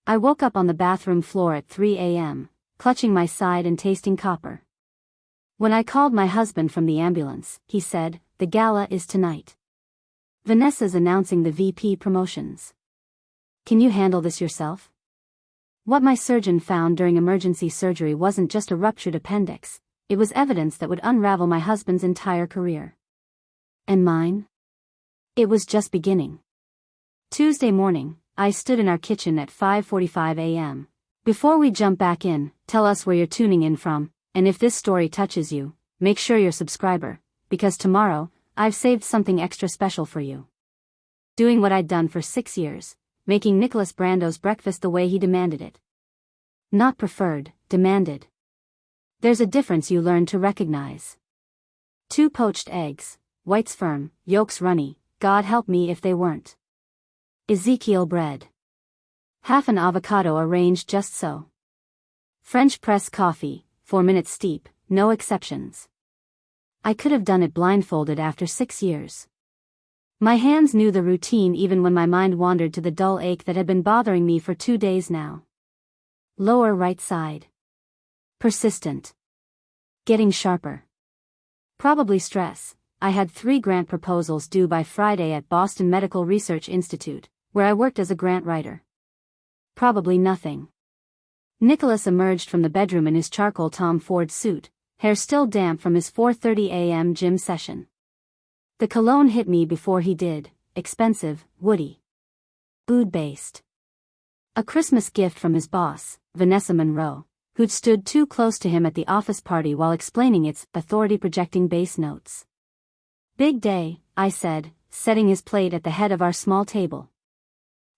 I woke up on the bathroom floor at 3 a.m., clutching my side and tasting copper. When I called my husband from the ambulance, he said, "The gala is tonight. Vanessa's announcing the VP promotions. Can you handle this yourself?" What my surgeon found during emergency surgery wasn't just a ruptured appendix, it was evidence that would unravel my husband's entire career. And mine? It was just beginning. Tuesday morning, I stood in our kitchen at 5:45 a.m. "Before we jump back in, tell us where you're tuning in from, and if this story touches you, make sure you're a subscriber, because tomorrow, I've saved something extra special for you." Doing what I'd done for 6 years, making Nicholas Brando's breakfast the way he demanded it. Not preferred, demanded. There's a difference you learn to recognize. 2 poached eggs, whites firm, yolks runny, God help me if they weren't. Ezekiel bread. Half an avocado arranged just so. French press coffee, 4 minutes steep, no exceptions. I could have done it blindfolded after 6 years. My hands knew the routine even when my mind wandered to the dull ache that had been bothering me for 2 days now. Lower right side. Persistent. Getting sharper. Probably stress. I had 3 grant proposals due by Friday at Boston Medical Research Institute, where I worked as a grant writer. Probably nothing. Nicholas emerged from the bedroom in his charcoal Tom Ford suit, hair still damp from his 4:30 a.m. gym session. The cologne hit me before he did, expensive, woody. Food-based. A Christmas gift from his boss, Vanessa Monroe, who'd stood too close to him at the office party while explaining its authority-projecting bass notes. "Big day," I said, setting his plate at the head of our small table.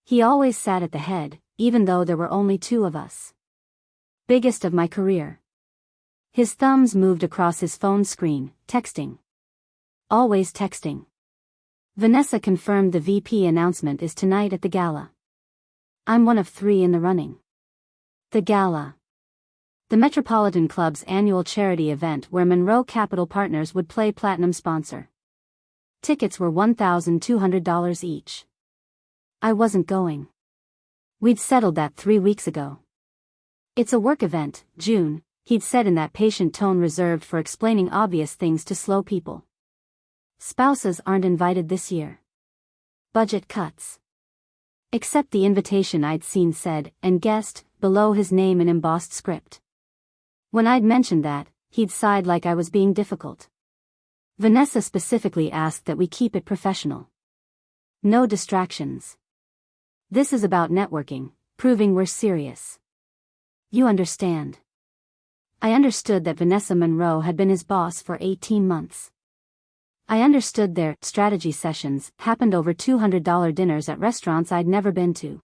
He always sat at the head, even though there were only 2 of us. Biggest of my career. His thumbs moved across his phone screen, texting. Always texting. Vanessa confirmed the VP announcement is tonight at the gala. I'm one of 3 in the running. The gala. The Metropolitan Club's annual charity event where Monroe Capital Partners would play platinum sponsor. Tickets were $1,200 each. I wasn't going. We'd settled that 3 weeks ago. "It's a work event, June," he'd said in that patient tone reserved for explaining obvious things to slow people. "Spouses aren't invited this year. Budget cuts." Except the invitation I'd seen said, "and guest," below his name in embossed script. When I'd mentioned that, he'd sighed like I was being difficult. Vanessa specifically asked that we keep it professional. No distractions. This is about networking, proving we're serious. You understand. I understood that Vanessa Monroe had been his boss for 18 months. I understood their strategy sessions happened over $200 dinners at restaurants I'd never been to.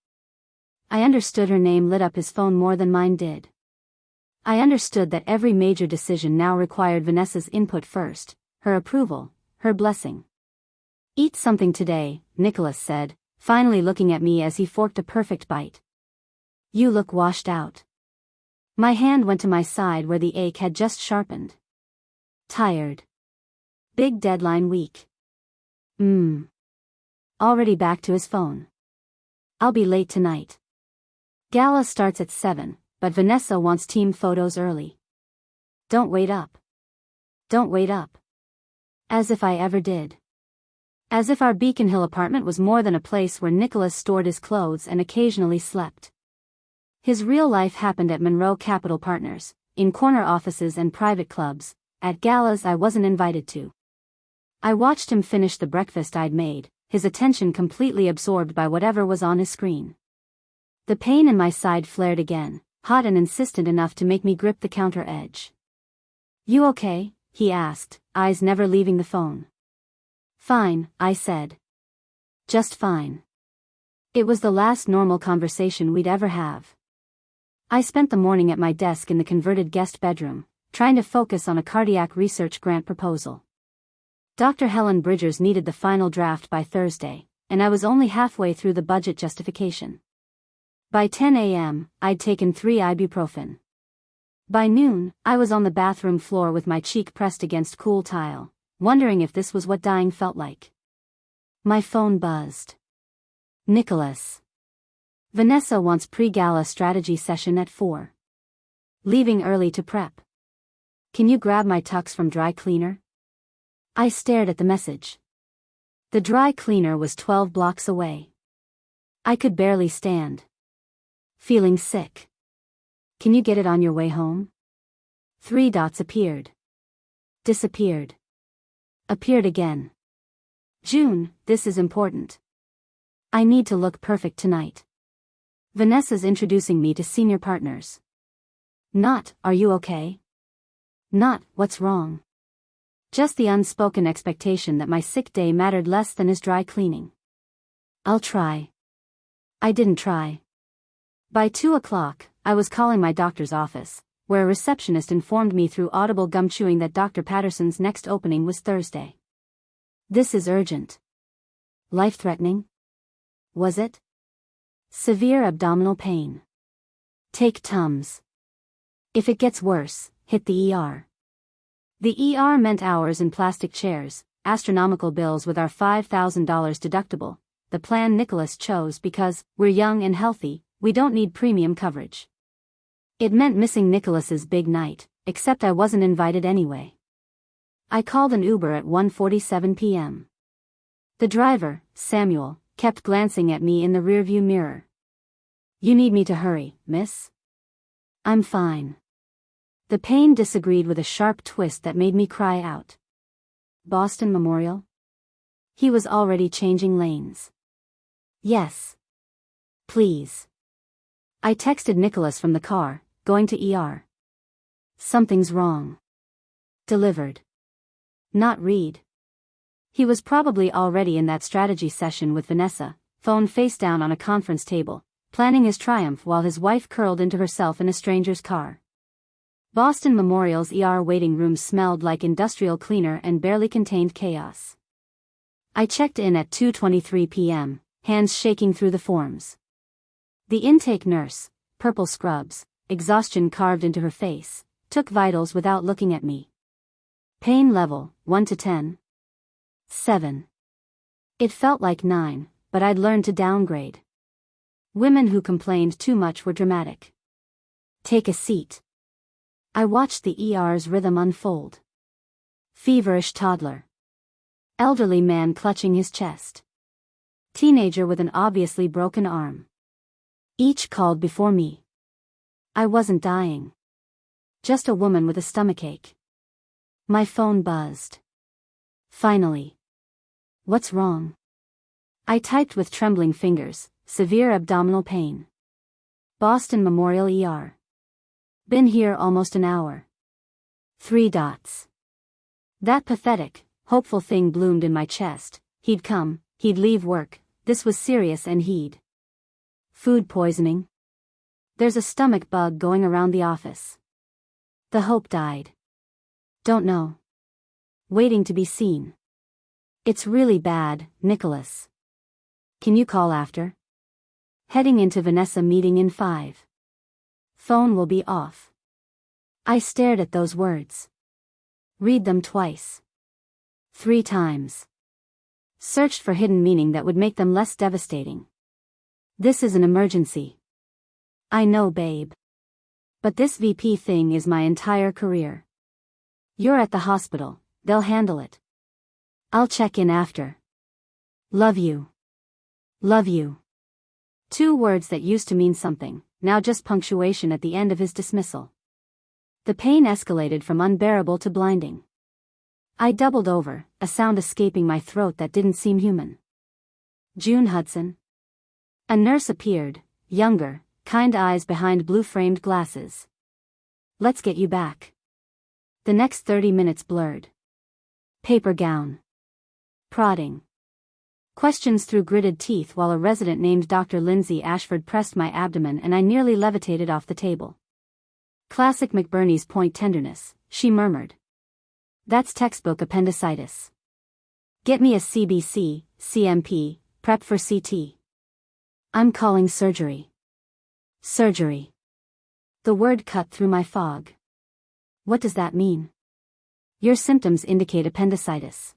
I understood her name lit up his phone more than mine did. I understood that every major decision now required Vanessa's input first, her approval, her blessing. "Eat something today," Nicholas said, finally looking at me as he forked a perfect bite. "You look washed out." My hand went to my side where the ache had just sharpened. Tired. Big deadline week. Already back to his phone. "I'll be late tonight. Gala starts at 7, but Vanessa wants team photos early." Don't wait up. Don't wait up. As if I ever did. As if our Beacon Hill apartment was more than a place where Nicholas stored his clothes and occasionally slept. His real life happened at Monroe Capital Partners, in corner offices and private clubs, at galas I wasn't invited to. I watched him finish the breakfast I'd made, his attention completely absorbed by whatever was on his screen. The pain in my side flared again, hot and insistent enough to make me grip the counter edge. "You okay?" he asked, eyes never leaving the phone. "Fine," I said. "Just fine." It was the last normal conversation we'd ever have. I spent the morning at my desk in the converted guest bedroom, trying to focus on a cardiac research grant proposal. Dr. Helen Bridgers needed the final draft by Thursday, and I was only halfway through the budget justification. By 10 a.m., I'd taken 3 ibuprofen. By noon, I was on the bathroom floor with my cheek pressed against cool tile, wondering if this was what dying felt like. My phone buzzed. Nicholas. Vanessa wants pre-gala strategy session at 4. Leaving early to prep. Can you grab my tux from dry cleaner? I stared at the message. The dry cleaner was 12 blocks away. I could barely stand. Feeling sick. Can you get it on your way home? 3 dots appeared. Disappeared. Appeared again. June, this is important. I need to look perfect tonight. Vanessa's introducing me to senior partners. Not, are you okay? Not, what's wrong? Just the unspoken expectation that my sick day mattered less than his dry cleaning. I'll try. I didn't try. By 2 o'clock, I was calling my doctor's office, where a receptionist informed me through audible gum chewing that Dr. Patterson's next opening was Thursday. This is urgent. Life-threatening? Was it? Severe abdominal pain. Take Tums. If it gets worse, hit the ER. The ER meant hours in plastic chairs, astronomical bills with our $5,000 deductible, the plan Nicholas chose because, we're young and healthy, we don't need premium coverage. It meant missing Nicholas's big night, except I wasn't invited anyway. I called an Uber at 1:47 p.m. The driver, Samuel, kept glancing at me in the rearview mirror. You need me to hurry, miss? I'm fine. The pain disagreed with a sharp twist that made me cry out. Boston Memorial? He was already changing lanes. Yes. Please. I texted Nicholas from the car, going to ER. Something's wrong. Delivered. Not read. He was probably already in that strategy session with Vanessa, phone face down on a conference table, planning his triumph while his wife curled into herself in a stranger's car. Boston Memorial's ER waiting room smelled like industrial cleaner and barely contained chaos. I checked in at 2:23 p.m., hands shaking through the forms. The intake nurse, purple scrubs, exhaustion carved into her face, took vitals without looking at me. Pain level, 1 to 10. 7. It felt like 9, but I'd learned to downgrade. Women who complained too much were dramatic. Take a seat. I watched the ER's rhythm unfold. Feverish toddler. Elderly man clutching his chest. Teenager with an obviously broken arm. Each called before me. I wasn't dying. Just a woman with a stomachache. My phone buzzed. Finally. What's wrong? I typed with trembling fingers, severe abdominal pain. Boston Memorial ER. Been here almost an hour. 3 dots. That pathetic, hopeful thing bloomed in my chest. He'd come, he'd leave work, this was serious and he'd. Food poisoning? There's a stomach bug going around the office. The hope died. Don't know. Waiting to be seen. It's really bad, Nicholas. Can you call after? Heading into Vanessa meeting in 5. Phone will be off. I stared at those words. Read them twice. 3 times. Searched for hidden meaning that would make them less devastating. This is an emergency. I know, babe. But this VP thing is my entire career. You're at the hospital, they'll handle it. I'll check in after. Love you. Love you. 2 words that used to mean something, now just punctuation at the end of his dismissal. The pain escalated from unbearable to blinding. I doubled over, a sound escaping my throat that didn't seem human. June Hudson. A nurse appeared, younger, kind eyes behind blue-framed glasses. Let's get you back. The next 30 minutes blurred. Paper gown. Prodding. Questions through gritted teeth while a resident named Dr. Lindsay Ashford pressed my abdomen and I nearly levitated off the table. Classic McBurney's point tenderness, she murmured. That's textbook appendicitis. Get me a CBC, CMP, prep for CT. I'm calling surgery. Surgery. The word cut through my fog. What does that mean? Your symptoms indicate appendicitis.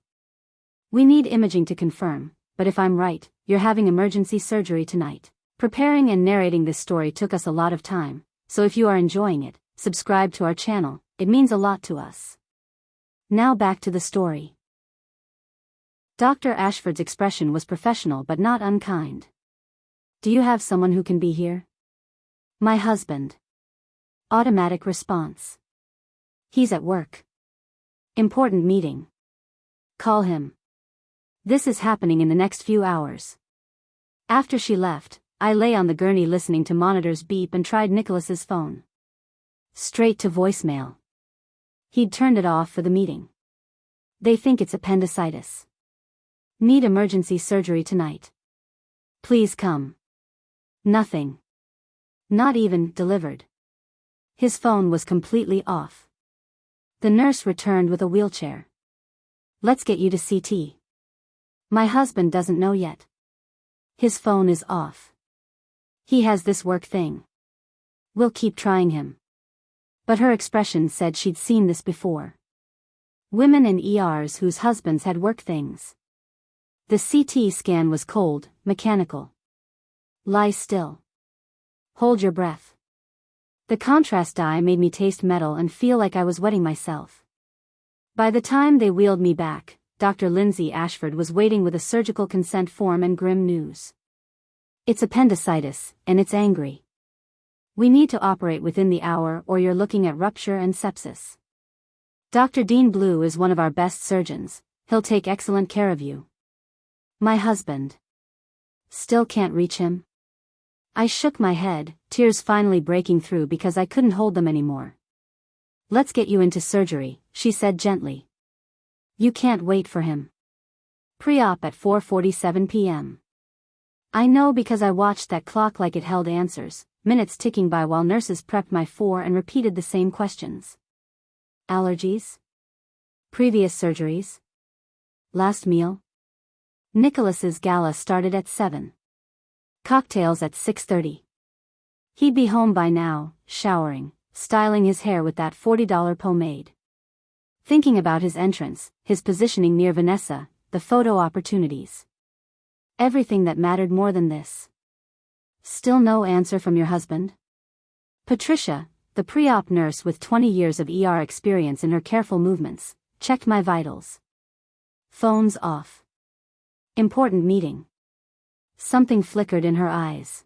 We need imaging to confirm, but if I'm right, you're having emergency surgery tonight. Preparing and narrating this story took us a lot of time, so if you are enjoying it, subscribe to our channel, it means a lot to us. Now back to the story. Dr. Ashford's expression was professional but not unkind. Do you have someone who can be here? My husband. Automatic response. He's at work. Important meeting. Call him. This is happening in the next few hours. After she left, I lay on the gurney listening to monitors beep and tried Nicholas's phone. Straight to voicemail. He'd turned it off for the meeting. They think it's appendicitis. Need emergency surgery tonight. Please come. Nothing. Not even delivered. His phone was completely off. The nurse returned with a wheelchair. Let's get you to CT. My husband doesn't know yet. His phone is off. He has this work thing. We'll keep trying him. But her expression said she'd seen this before. Women in ERs whose husbands had work things. The CT scan was cold, mechanical. Lie still. Hold your breath. The contrast dye made me taste metal and feel like I was wetting myself. By the time they wheeled me back, Dr. Lindsay Ashford was waiting with a surgical consent form and grim news. It's appendicitis, and it's angry. We need to operate within the hour or you're looking at rupture and sepsis. Dr. Dean Blue is one of our best surgeons, he'll take excellent care of you. My husband. Still can't reach him? I shook my head, tears finally breaking through because I couldn't hold them anymore. Let's get you into surgery, she said gently. You can't wait for him. Pre-op at 4:47 p.m. I know because I watched that clock like it held answers, minutes ticking by while nurses prepped my for and repeated the same questions. Allergies? Previous surgeries? Last meal? Nicholas's gala started at 7. Cocktails at 6:30. He'd be home by now, showering, styling his hair with that $40 pomade. Thinking about his entrance, his positioning near Vanessa, the photo opportunities. Everything that mattered more than this. Still no answer from your husband? Patricia, the pre-op nurse with 20 years of ER experience in her careful movements, checked my vitals. Phone's off. Important meeting. Something flickered in her eyes.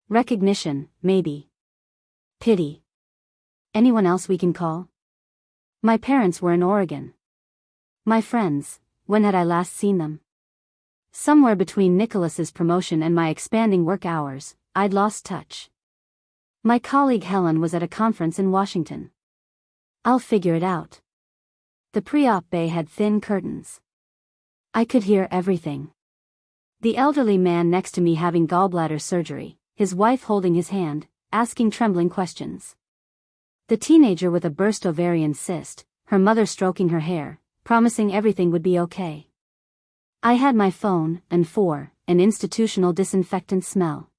Recognition, maybe. Pity. Anyone else we can call? My parents were in Oregon. My friends, when had I last seen them? Somewhere between Nicholas's promotion and my expanding work hours, I'd lost touch. My colleague Helen was at a conference in Washington. I'll figure it out. The pre-op bay had thin curtains. I could hear everything. The elderly man next to me having gallbladder surgery, his wife holding his hand, asking trembling questions. The teenager with a burst ovarian cyst, her mother stroking her hair, promising everything would be okay. I had my phone, and an institutional disinfectant smell.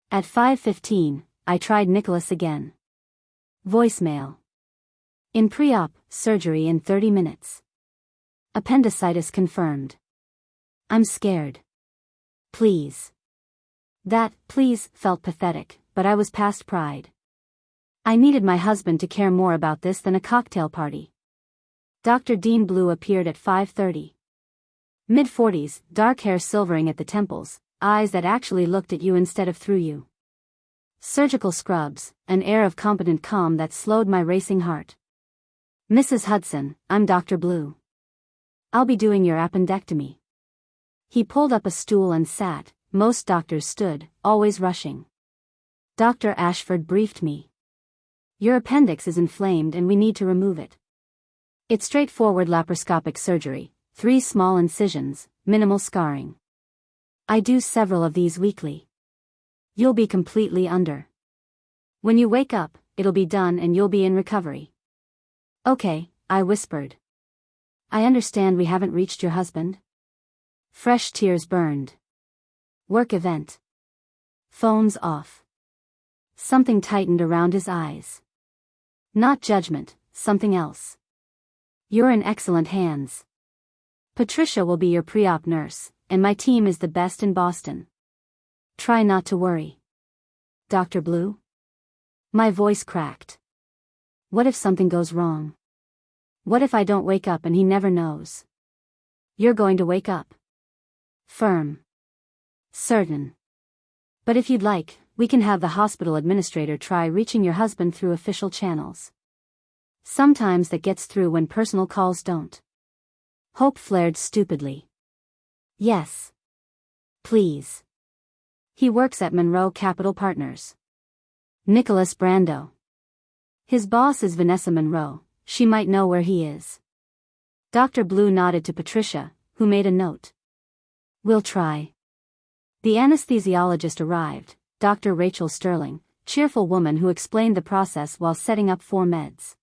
At 5:15, I tried Nicholas again. Voicemail. In pre-op, surgery in 30 minutes. Appendicitis confirmed. I'm scared. Please. That please felt pathetic, but I was past pride. I needed my husband to care more about this than a cocktail party. Dr. Dean Blue appeared at 5:30. Mid-40s, dark hair silvering at the temples, eyes that actually looked at you instead of through you. Surgical scrubs, an air of competent calm that slowed my racing heart. Mrs. Hudson, I'm Dr. Blue. I'll be doing your appendectomy. He pulled up a stool and sat, most doctors stood, always rushing. Dr. Ashford briefed me. Your appendix is inflamed and we need to remove it. It's straightforward laparoscopic surgery. 3 small incisions, minimal scarring. I do several of these weekly. You'll be completely under. When you wake up, it'll be done and you'll be in recovery. Okay, I whispered. I understand we haven't reached your husband? Fresh tears burned. Work event. Phone's off. Something tightened around his eyes. Not judgment, something else. You're in excellent hands. Patricia will be your pre-op nurse, and my team is the best in Boston. Try not to worry. Dr. Blue? My voice cracked. What if something goes wrong? What if I don't wake up and he never knows? You're going to wake up. Firm. Certain. But if you'd like, we can have the hospital administrator try reaching your husband through official channels. Sometimes that gets through when personal calls don't. Hope flared stupidly. Yes. Please. He works at Monroe Capital Partners. Nicholas Brando. His boss is Vanessa Monroe, she might know where he is. Dr. Blue nodded to Patricia, who made a note. We'll try. The anesthesiologist arrived, Dr. Rachel Sterling, cheerful woman who explained the process while setting up 4 meds.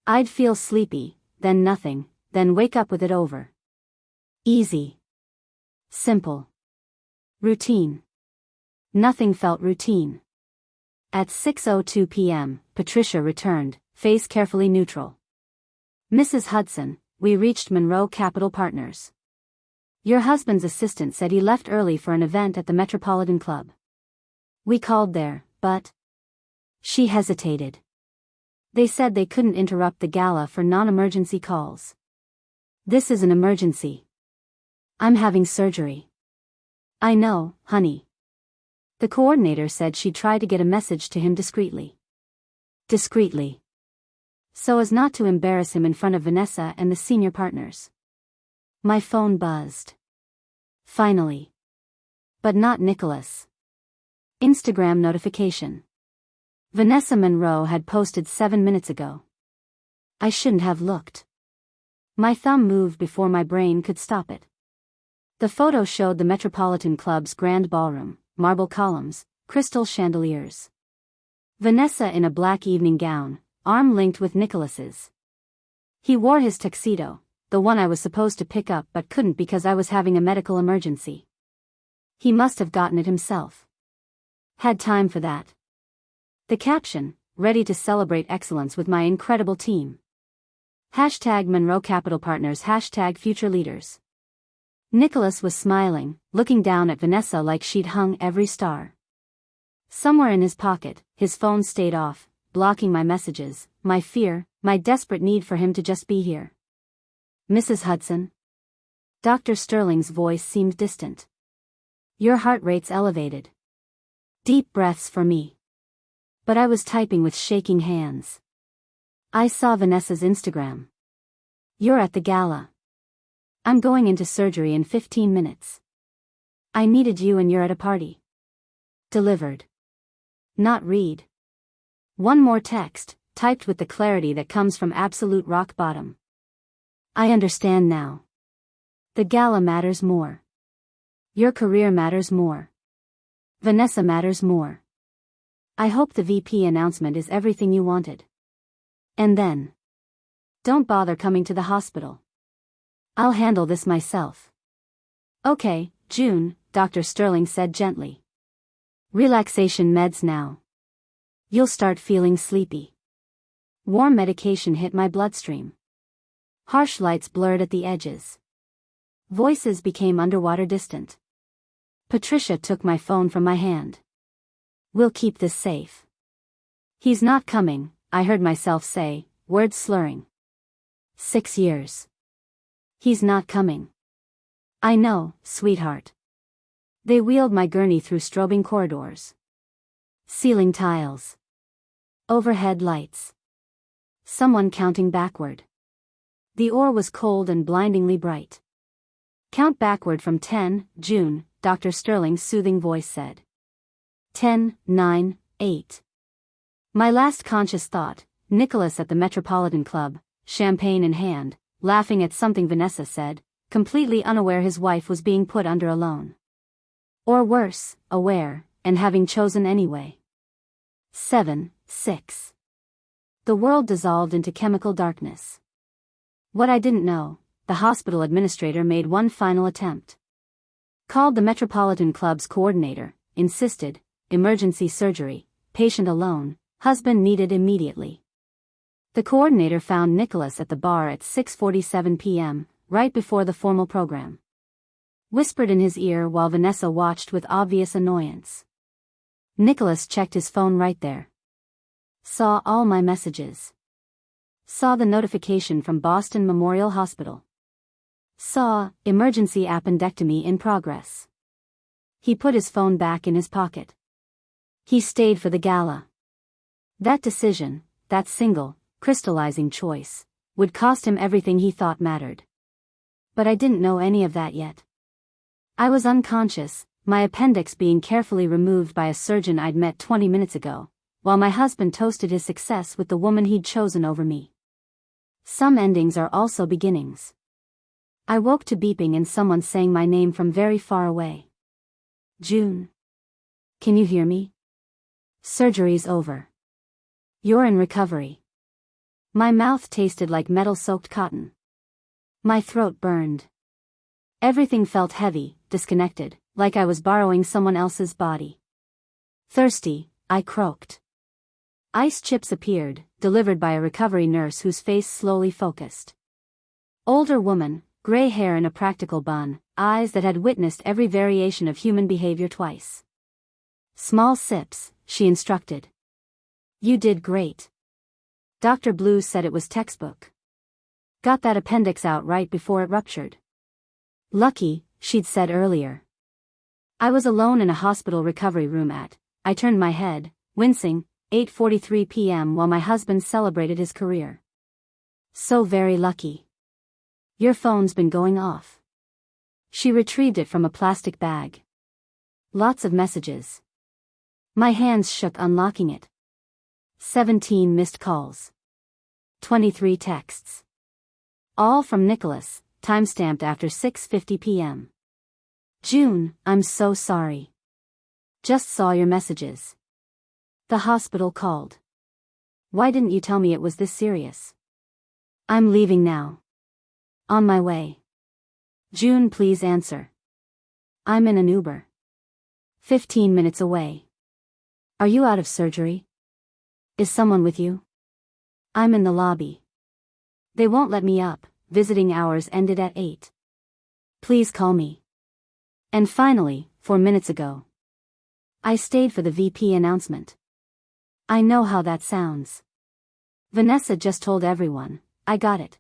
I'd feel sleepy, then nothing, then wake up with it over. Easy. Simple. Routine. Nothing felt routine. At 6:02 p.m., Patricia returned, face carefully neutral. Mrs. Hudson, we reached Monroe Capital Partners. Your husband's assistant said he left early for an event at the Metropolitan Club. We called there, but... She hesitated. They said they couldn't interrupt the gala for non-emergency calls. This is an emergency. I'm having surgery. I know, honey. The coordinator said she'd try to get a message to him discreetly. Discreetly. So as not to embarrass him in front of Vanessa and the senior partners. My phone buzzed. Finally. But not Nicholas. Instagram notification. Vanessa Monroe had posted 7 minutes ago. I shouldn't have looked. My thumb moved before my brain could stop it. The photo showed the Metropolitan Club's grand ballroom, marble columns, crystal chandeliers. Vanessa in a black evening gown, arm linked with Nicholas's. He wore his tuxedo, the one I was supposed to pick up but couldn't because I was having a medical emergency. He must have gotten it himself. Had time for that. The caption, ready to celebrate excellence with my incredible team. Hashtag Monroe Capital Partners, hashtag Future Leaders. Nicholas was smiling, looking down at Vanessa like she'd hung every star. Somewhere in his pocket, his phone stayed off, blocking my messages, my fear, my desperate need for him to just be here. Mrs. Hudson? Dr. Sterling's voice seemed distant. Your heart rate's elevated. Deep breaths for me. But I was typing with shaking hands. I saw Vanessa's Instagram. You're at the gala. I'm going into surgery in 15 minutes. I needed you and you're at a party. Delivered. Not read. One more text, typed with the clarity that comes from absolute rock bottom. I understand now. The gala matters more. Your career matters more. Vanessa matters more. I hope the VP announcement is everything you wanted. And then. Don't bother coming to the hospital. I'll handle this myself. Okay, June, Dr. Sterling said gently. Relaxation meds now. You'll start feeling sleepy. Warm medication hit my bloodstream. Harsh lights blurred at the edges. Voices became underwater distant. Patricia took my phone from my hand. We'll keep this safe. He's not coming, I heard myself say, words slurring. 6 years. He's not coming. I know, sweetheart. They wheeled my gurney through strobing corridors. Ceiling tiles. Overhead lights. Someone counting backward. The ore was cold and blindingly bright. Count backward from 10, June, Dr. Sterling's soothing voice said. 10, 9, 8. My last conscious thought, Nicholas at the Metropolitan Club, champagne in hand, laughing at something Vanessa said, completely unaware his wife was being put under a loan. Or worse, aware, and having chosen anyway. 7, 6. The world dissolved into chemical darkness. What I didn't know, the hospital administrator made one final attempt. Called the Metropolitan Club's coordinator, insisted, emergency surgery, patient alone, husband needed immediately. The coordinator found Nicholas at the bar at 6:47 p.m., right before the formal program. whispered in his ear while Vanessa watched with obvious annoyance. Nicholas checked his phone right there. Saw all my messages. Saw the notification from Boston Memorial Hospital. Saw, emergency appendectomy in progress. He put his phone back in his pocket. He stayed for the gala. That decision, that single, crystallizing choice, would cost him everything he thought mattered. But I didn't know any of that yet. I was unconscious, my appendix being carefully removed by a surgeon I'd met 20 minutes ago, while my husband toasted his success with the woman he'd chosen over me. Some endings are also beginnings. I woke to beeping and someone saying my name from very far away. June. Can you hear me? Surgery's over. You're in recovery. My mouth tasted like metal-soaked cotton. My throat burned. Everything felt heavy, disconnected, like I was borrowing someone else's body. Thirsty, I croaked. Ice chips appeared, delivered by a recovery nurse whose face slowly focused. Older woman, gray hair in a practical bun, eyes that had witnessed every variation of human behavior twice. Small sips, she instructed. You did great. Dr. Blue said it was textbook. Got that appendix out right before it ruptured. Lucky, she'd said earlier. I was alone in a hospital recovery room I turned my head, wincing, 8:43 p.m. while my husband celebrated his career. So very lucky. Your phone's been going off. She retrieved it from a plastic bag. Lots of messages. My hands shook unlocking it. 17 missed calls. 23 texts. All from Nicholas, timestamped after 6:50 p.m. June, I'm so sorry. Just saw your messages. The hospital called. Why didn't you tell me it was this serious? I'm leaving now. On my way. June, please answer. I'm in an Uber. 15 minutes away. Are you out of surgery? Is someone with you? I'm in the lobby. They won't let me up, visiting hours ended at 8. Please call me. And finally, 4 minutes ago. I stayed for the VP announcement. I know how that sounds. Vanessa just told everyone, I got it.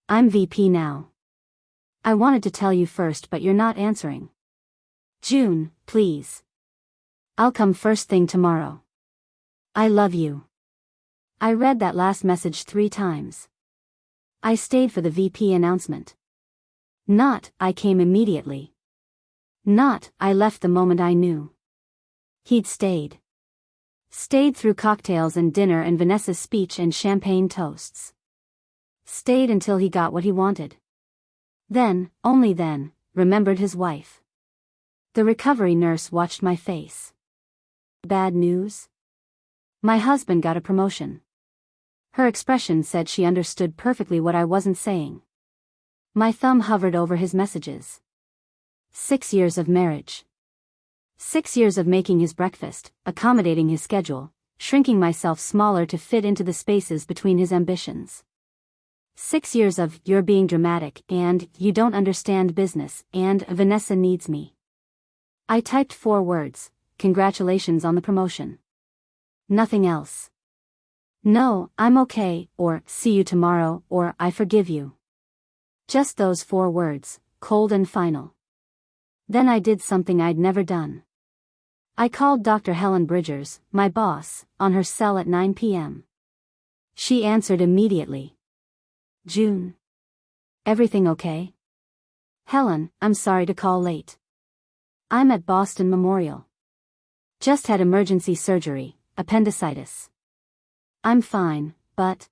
I'm VP now. I wanted to tell you first but you're not answering. June, please. I'll come first thing tomorrow. I love you. I read that last message 3 times. I stayed for the VP announcement. Not, I came immediately. Not, I left the moment I knew. He'd stayed. Stayed through cocktails and dinner and Vanessa's speech and champagne toasts. Stayed until he got what he wanted. Then, only then, remembered his wife. The recovery nurse watched my face. Bad news? My husband got a promotion. Her expression said she understood perfectly what I wasn't saying. My thumb hovered over his messages. 6 years of marriage. 6 years of making his breakfast, accommodating his schedule, shrinking myself smaller to fit into the spaces between his ambitions. 6 years of, you're being dramatic, and, you don't understand business, and, Vanessa needs me. I typed 4 words, congratulations on the promotion. Nothing else. No, I'm okay, or, see you tomorrow, or, I forgive you. Just those 4 words, cold and final. Then I did something I'd never done. I called Dr. Helen Bridgers, my boss, on her cell at 9 p.m. She answered immediately. June. Everything okay? Helen, I'm sorry to call late. I'm at Boston Memorial. Just had emergency surgery, appendicitis. I'm fine, but...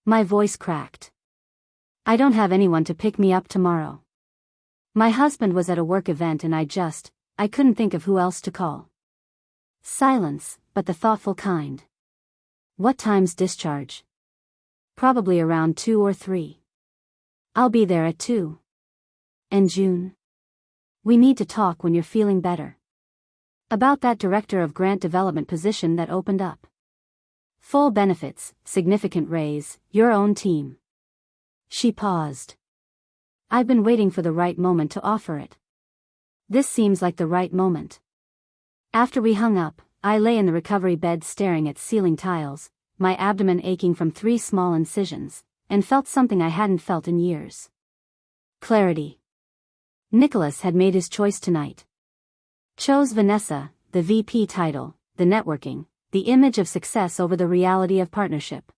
My voice cracked. I don't have anyone to pick me up tomorrow. My husband was at a work event and I couldn't think of who else to call. Silence, but the thoughtful kind. What time's discharge? Probably around 2 or 3. I'll be there at 2. And June? We need to talk when you're feeling better. About that director of grant development position that opened up. Full benefits, significant raise, your own team. She paused. I've been waiting for the right moment to offer it. This seems like the right moment. After we hung up, I lay in the recovery bed staring at ceiling tiles, my abdomen aching from 3 small incisions, and felt something I hadn't felt in years. Clarity. Nicholas had made his choice tonight. Chose Vanessa, the VP title, the networking, the image of success over the reality of partnership.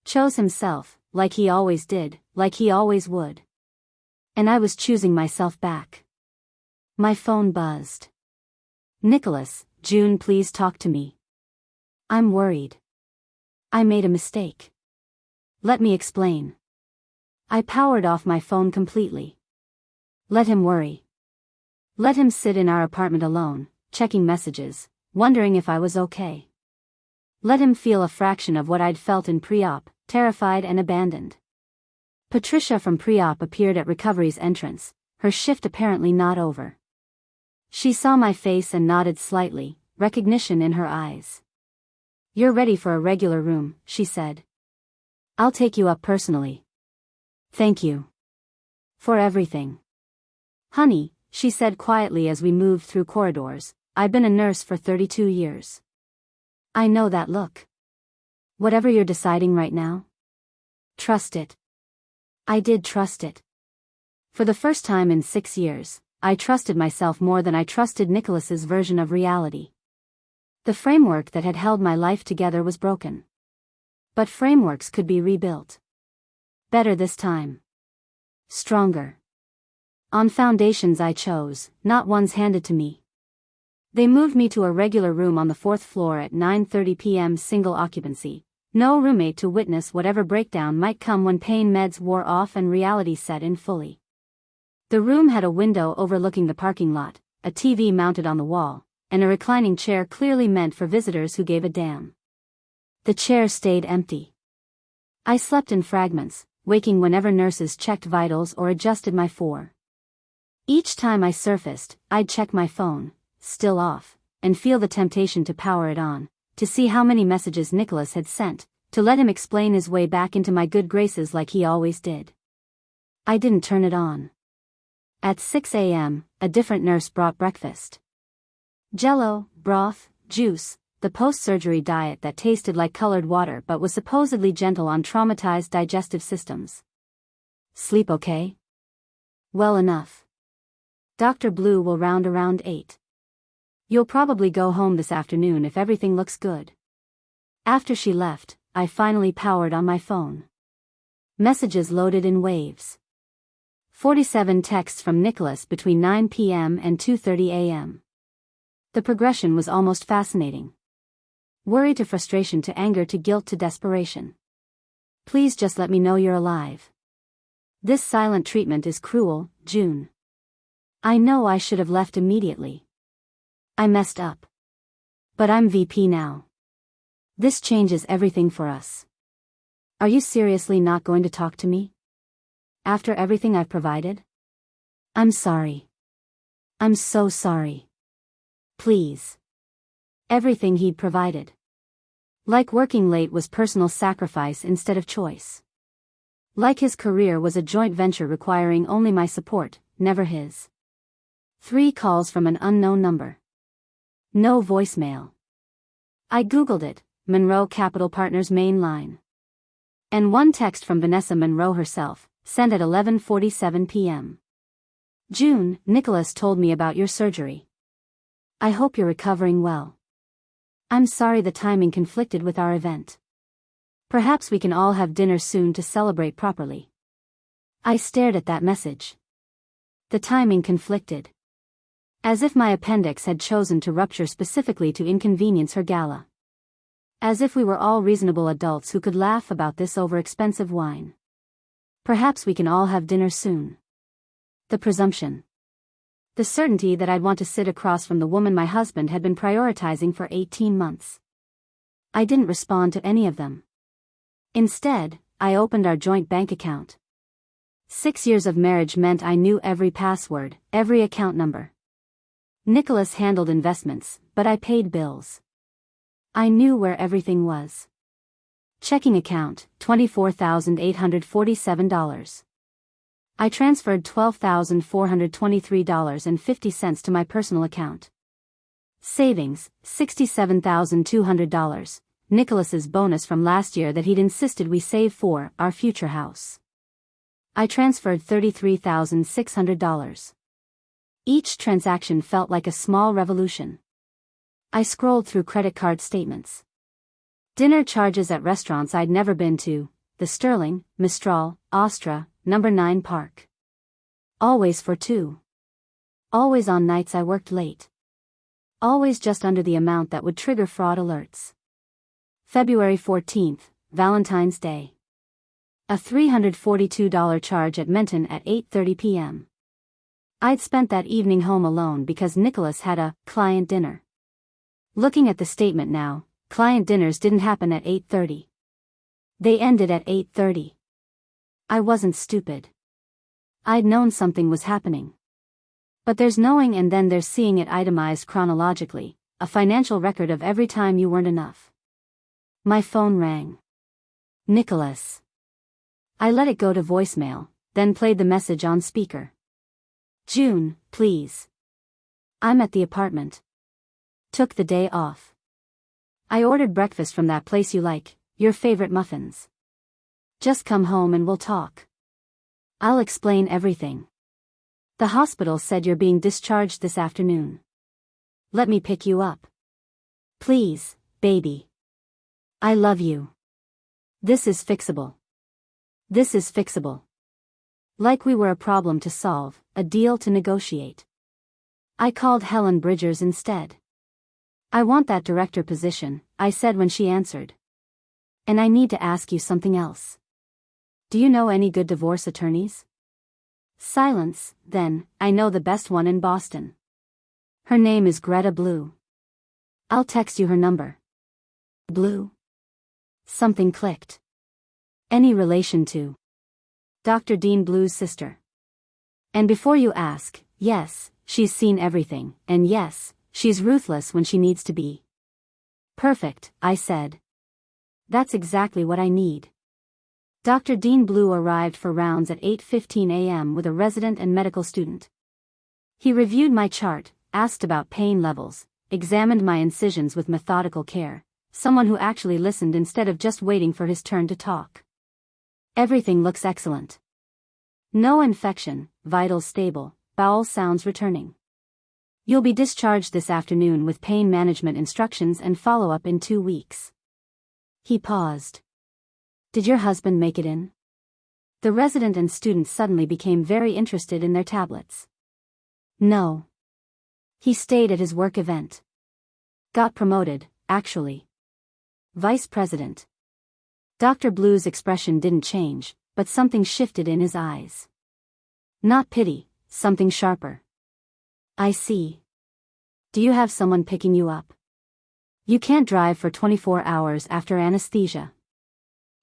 Chose himself, like he always did, like he always would. And I was choosing myself back. My phone buzzed. Nicholas, June, please talk to me. I'm worried. I made a mistake. Let me explain. I powered off my phone completely. Let him worry. Let him sit in our apartment alone, checking messages, wondering if I was okay. Let him feel a fraction of what I'd felt in pre-op, terrified and abandoned. Patricia from pre-op appeared at recovery's entrance, her shift apparently not over. She saw my face and nodded slightly, recognition in her eyes. You're ready for a regular room, she said. I'll take you up personally. Thank you. For everything. Honey, she said quietly as we moved through corridors, I've been a nurse for 32 years. I know that look. Whatever you're deciding right now, trust it. I did trust it. For the first time in 6 years, I trusted myself more than I trusted Nicholas's version of reality. The framework that had held my life together was broken. But frameworks could be rebuilt. Better this time. Stronger. On foundations I chose, not ones handed to me. They moved me to a regular room on the 4th floor at 9:30 p.m. single occupancy, no roommate to witness whatever breakdown might come when pain meds wore off and reality set in fully. The room had a window overlooking the parking lot, a TV mounted on the wall, and a reclining chair clearly meant for visitors who gave a damn. The chair stayed empty. I slept in fragments, waking whenever nurses checked vitals or adjusted my 4. Each time I surfaced, I'd check my phone, still off, and feel the temptation to power it on, to see how many messages Nicholas had sent, to let him explain his way back into my good graces like he always did. I didn't turn it on. At 6 a.m., a different nurse brought breakfast. Jello, broth, juice, the post-surgery diet that tasted like colored water but was supposedly gentle on traumatized digestive systems. Sleep okay? Well enough. Dr. Blue will round around 8. You'll probably go home this afternoon if everything looks good. After she left, I finally powered on my phone. Messages loaded in waves. 47 texts from Nicholas between 9 p.m. and 2:30 a.m. The progression was almost fascinating. Worry to frustration to anger to guilt to desperation. Please just let me know you're alive. This silent treatment is cruel, June. I know I should have left immediately. I messed up. But I'm VP now. This changes everything for us. Are you seriously not going to talk to me? After everything I've provided? I'm sorry. I'm so sorry. Please. Everything he'd provided. Like working late was personal sacrifice instead of choice. Like his career was a joint venture requiring only my support, never his. 3 calls from an unknown number. No voicemail. I googled it, Monroe Capital Partners main line. And 1 text from Vanessa Monroe herself, sent at 11:47 p.m. June, Nicholas told me about your surgery. I hope you're recovering well. I'm sorry the timing conflicted with our event. Perhaps we can all have dinner soon to celebrate properly. I stared at that message. The timing conflicted. As if my appendix had chosen to rupture specifically to inconvenience her Gala. As if we were all reasonable adults who could laugh about this over expensive wine. Perhaps we can all have dinner soon. The presumption. The certainty that I'd want to sit across from the woman my husband had been prioritizing for 18 months. I didn't respond to any of them. Instead, I opened our joint bank account. 6 years of marriage meant I knew every password, every account number. Nicholas handled investments, but I paid bills. I knew where everything was. Checking account, $24,847. I transferred $12,423.50 to my personal account. Savings, $67,200. Nicholas's bonus from last year that he'd insisted we save for our future house. I transferred $33,600. Each transaction felt like a small revolution. I scrolled through credit card statements. Dinner charges at restaurants I'd never been to, the Sterling, Mistral, Astra, No. 9 Park. Always for two. Always on nights I worked late. Always just under the amount that would trigger fraud alerts. February 14th, Valentine's Day. A $342 charge at Menton at 8:30 p.m. I'd spent that evening home alone because Nicholas had a client dinner. Looking at the statement now, client dinners didn't happen at 8:30. They ended at 8:30. I wasn't stupid. I'd known something was happening. But there's knowing and then there's seeing it itemized chronologically, a financial record of every time you weren't enough. My phone rang. Nicholas. I let it go to voicemail, then played the message on speaker. June, please. I'm at the apartment. Took the day off. I ordered breakfast from that place you like, your favorite muffins. Just come home and we'll talk. I'll explain everything. The hospital said you're being discharged this afternoon. Let me pick you up. Please, baby. I love you. This is fixable. This is fixable. Like we were a problem to solve, a deal to negotiate. I called Helen Bridgers instead. I want that director position, I said when she answered. And I need to ask you something else. Do you know any good divorce attorneys? Silence, then, I know the best one in Boston. Her name is Greta Blue. I'll text you her number. Blue? Something clicked. Any relation to Dr. Dean Blue's sister? And before you ask, yes, she's seen everything, and yes, she's ruthless when she needs to be. Perfect, I said. That's exactly what I need. Dr. Dean Blue arrived for rounds at 8:15 a.m. with a resident and medical student. He reviewed my chart, asked about pain levels, examined my incisions with methodical care, someone who actually listened instead of just waiting for his turn to talk. Everything looks excellent. No infection, vitals stable, bowel sounds returning. You'll be discharged this afternoon with pain management instructions and follow-up in 2 weeks. He paused. Did your husband make it in? The resident and student suddenly became very interested in their tablets. No. He stayed at his work event. Got promoted, actually. Vice President. Dr. Blue's expression didn't change, but something shifted in his eyes. Not pity, something sharper. I see. Do you have someone picking you up? You can't drive for 24 hours after anesthesia.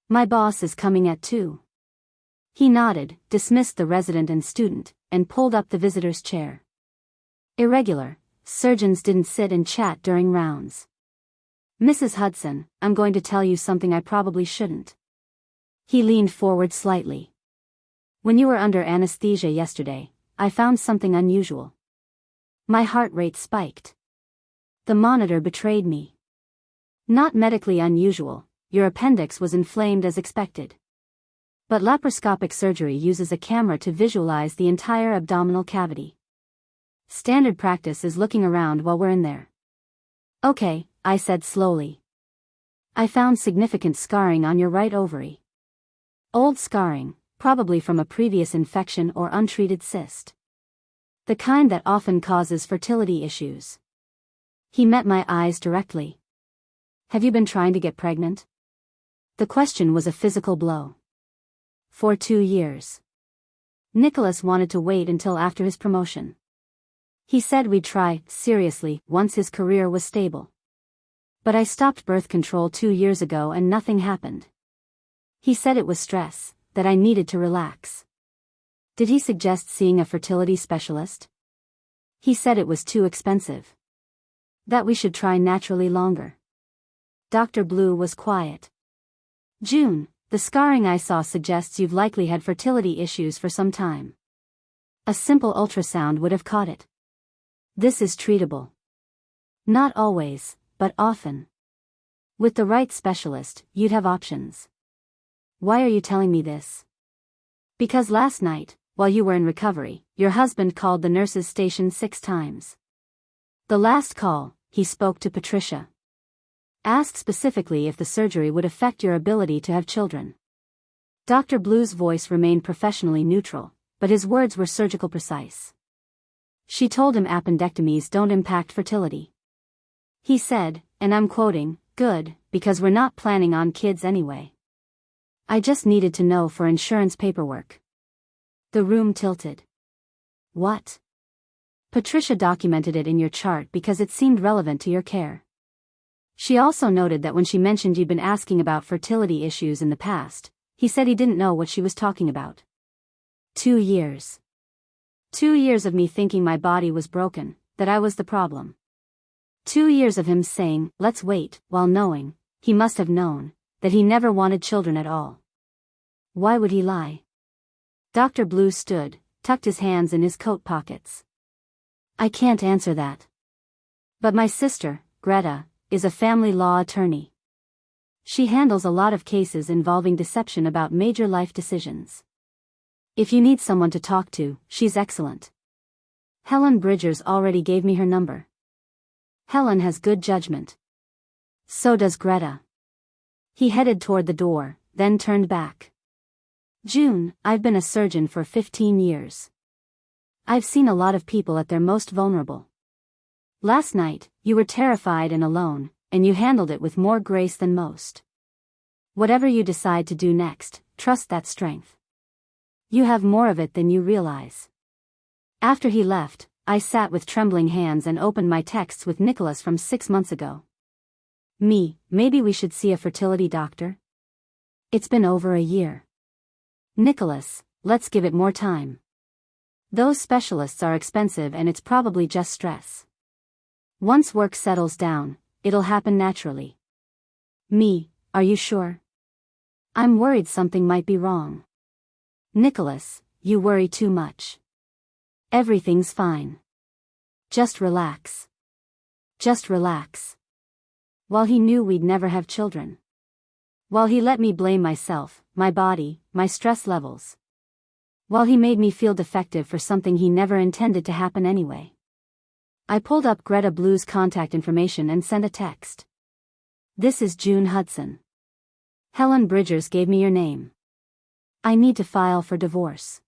My boss is coming at 2. He nodded, dismissed the resident and student, and pulled up the visitor's chair. Irregular, surgeons didn't sit and chat during rounds. Mrs. Hudson, I'm going to tell you something I probably shouldn't. He leaned forward slightly. When you were under anesthesia yesterday, I found something unusual. My heart rate spiked. The monitor betrayed me. Not medically unusual, your appendix was inflamed as expected. But laparoscopic surgery uses a camera to visualize the entire abdominal cavity. Standard practice is looking around while we're in there. Okay, I said slowly. I found significant scarring on your right ovary. Old scarring, probably from a previous infection or untreated cyst. The kind that often causes fertility issues. He met my eyes directly. Have you been trying to get pregnant? The question was a physical blow. For 2 years. Nicholas wanted to wait until after his promotion. He said we'd try, seriously, once his career was stable. But I stopped birth control 2 years ago and nothing happened. He said it was stress, that I needed to relax. Did he suggest seeing a fertility specialist? He said it was too expensive. That we should try naturally longer. Dr. Blue was quiet. June, The scarring I saw suggests you've likely had fertility issues for some time. A simple ultrasound would have caught it. This is treatable. Not always, but often. With the right specialist, you'd have options. Why are you telling me this? Because last night, while you were in recovery, your husband called the nurse's station 6 times. The last call, he spoke to Patricia. Asked specifically if the surgery would affect your ability to have children. Dr. Blue's voice remained professionally neutral, but his words were surgical precise. She told him appendectomies don't impact fertility. He said, and I'm quoting, "Good, because we're not planning on kids anyway. I just needed to know for insurance paperwork." The room tilted. What? Patricia documented it in your chart because it seemed relevant to your care. She also noted that when she mentioned you'd been asking about fertility issues in the past, he said he didn't know what she was talking about. 2 years. 2 years of me thinking my body was broken, that I was the problem. 2 years of him saying, "Let's wait," while knowing, he must have known, that he never wanted children at all. Why would he lie? Dr. Blue stood, tucked his hands in his coat pockets. I can't answer that. But my sister, Greta, is a family law attorney. She handles a lot of cases involving deception about major life decisions. If you need someone to talk to, she's excellent. Helen Bridgers already gave me her number. Helen has good judgment. So does Greta. He headed toward the door, then turned back. June, I've been a surgeon for 15 years. I've seen a lot of people at their most vulnerable. Last night, you were terrified and alone, and you handled it with more grace than most. Whatever you decide to do next, trust that strength. You have more of it than you realize. After he left, I sat with trembling hands and opened my texts with Nicholas from 6 months ago. Maybe we should see a fertility doctor? It's been over a year. Nicholas, let's give it more time. Those specialists are expensive and it's probably just stress. Once work settles down, it'll happen naturally. Are you sure? I'm worried something might be wrong. Nicholas, you worry too much. Everything's fine. Just relax. Just relax. While he knew we'd never have children. While he let me blame myself, my body, my stress levels. While he made me feel defective for something he never intended to happen anyway. I pulled up Greta Blue's contact information and sent a text. This is June Hudson. Helen Bridgers gave me your name. I need to file for divorce.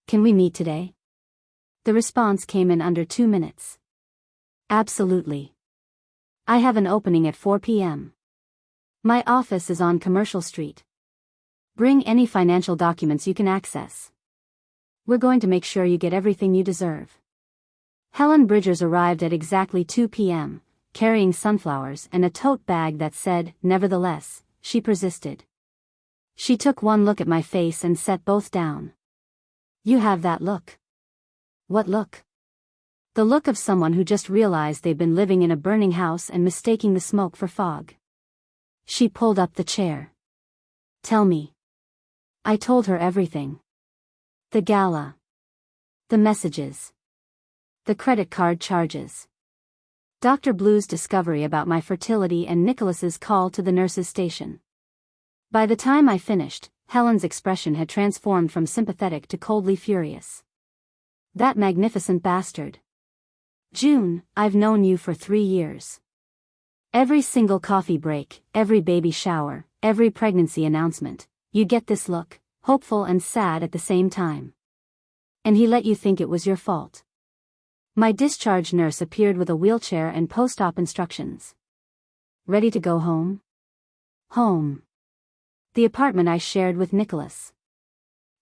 Can we meet today? The response came in under 2 minutes. Absolutely. I have an opening at 4 p.m. My office is on Commercial Street. Bring any financial documents you can access. We're going to make sure you get everything you deserve. Helen Bridgers arrived at exactly 2 p.m., carrying sunflowers and a tote bag that said, "Nevertheless," she persisted. She took one look at my face and set both down. You have that look. What look? The look of someone who just realized they've been living in a burning house and mistaking the smoke for fog. She pulled up the chair. Tell me. I told her everything. The gala. The messages. The credit card charges. Dr. Blue's discovery about my fertility and Nicholas's call to the nurse's station. By the time I finished, Helen's expression had transformed from sympathetic to coldly furious. That magnificent bastard. June, I've known you for 3 years. Every single coffee break, every baby shower, every pregnancy announcement, you get this look, hopeful and sad at the same time. And he let you think it was your fault. My discharge nurse appeared with a wheelchair and post-op instructions. Ready to go home? Home. The apartment I shared with Nicholas.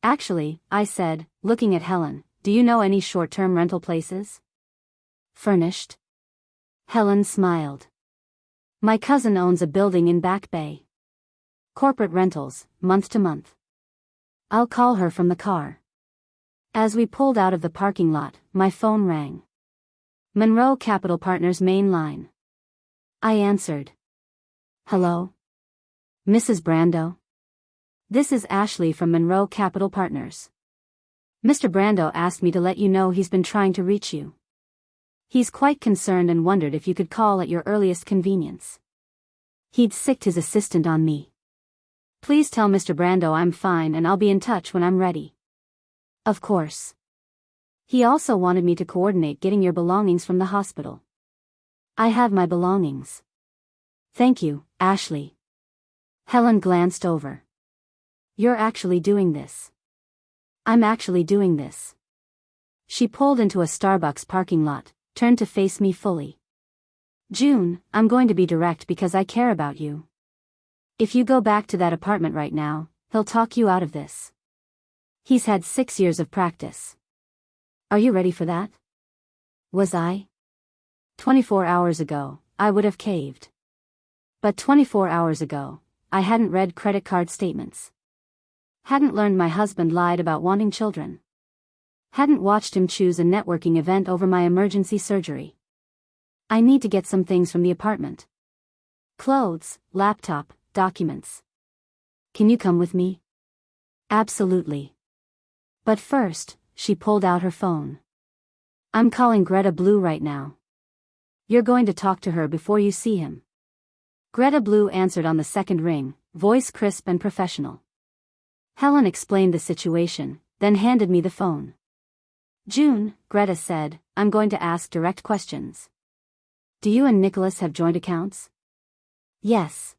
Actually, I said, looking at Helen, do you know any short-term rental places? Furnished? Helen smiled. My cousin owns a building in Back Bay. Corporate rentals, month to month. I'll call her from the car. As we pulled out of the parking lot, my phone rang. Monroe Capital Partners main line. I answered. Hello? Mrs. Brando? This is Ashley from Monroe Capital Partners. Mr. Brando asked me to let you know he's been trying to reach you. He's quite concerned and wondered if you could call at your earliest convenience. He'd sicked his assistant on me. Please tell Mr. Brando I'm fine and I'll be in touch when I'm ready. Of course. He also wanted me to coordinate getting your belongings from the hospital. I have my belongings. Thank you, Ashley. Helen glanced over. You're actually doing this. I'm actually doing this. She pulled into a Starbucks parking lot, turned to face me fully. June, I'm going to be direct because I care about you. If you go back to that apartment right now, he'll talk you out of this. He's had 6 years of practice. Are you ready for that? Was I? 24 hours ago, I would have caved. But 24 hours ago, I hadn't read credit card statements. Hadn't learned my husband lied about wanting children. Hadn't watched him choose a networking event over my emergency surgery. I need to get some things from the apartment. Clothes, laptop, documents. Can you come with me? Absolutely. But first, she pulled out her phone. I'm calling Greta Blue right now. You're going to talk to her before you see him. Greta Blue answered on the second ring, voice crisp and professional. Helen explained the situation, then handed me the phone. June, Greta said, I'm going to ask direct questions. Do you and Nicholas have joint accounts? Yes.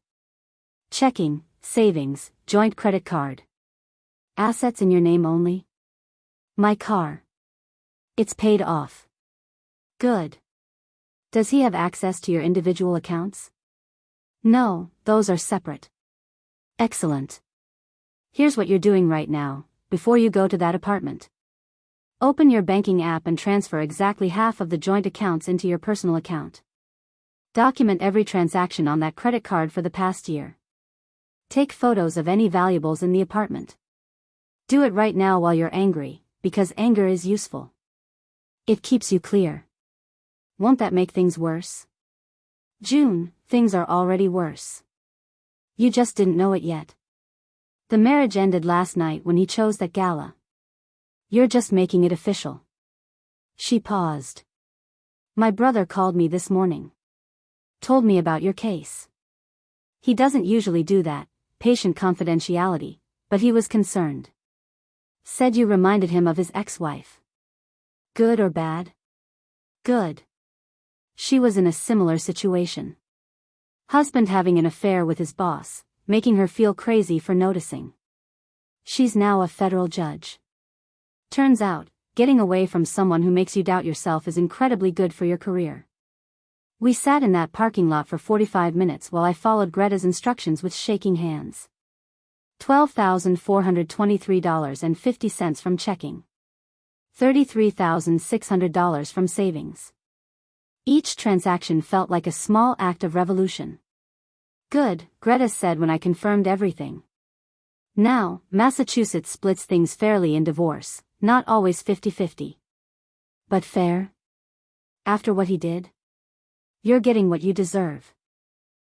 Checking, savings, joint credit card. Assets in your name only? My car. It's paid off. Good. Does he have access to your individual accounts? No, those are separate. Excellent. Here's what you're doing right now, before you go to that apartment. Open your banking app and transfer exactly half of the joint accounts into your personal account. Document every transaction on that credit card for the past year. Take photos of any valuables in the apartment. Do it right now while you're angry, because anger is useful. It keeps you clear. Won't that make things worse? June, things are already worse. You just didn't know it yet. The marriage ended last night when he chose that gala. You're just making it official. She paused. My brother called me this morning. Told me about your case. He doesn't usually do that, patient confidentiality, but he was concerned. Said you reminded him of his ex-wife. Good or bad? Good. She was in a similar situation. Husband having an affair with his boss, making her feel crazy for noticing. She's now a federal judge. Turns out, getting away from someone who makes you doubt yourself is incredibly good for your career. We sat in that parking lot for 45 minutes while I followed Greta's instructions with shaking hands. $12,423.50 from checking. $33,600 from savings. Each transaction felt like a small act of revolution. Good, Greta said when I confirmed everything. Now, Massachusetts splits things fairly in divorce, not always 50-50. But fair? After what he did? You're getting what you deserve.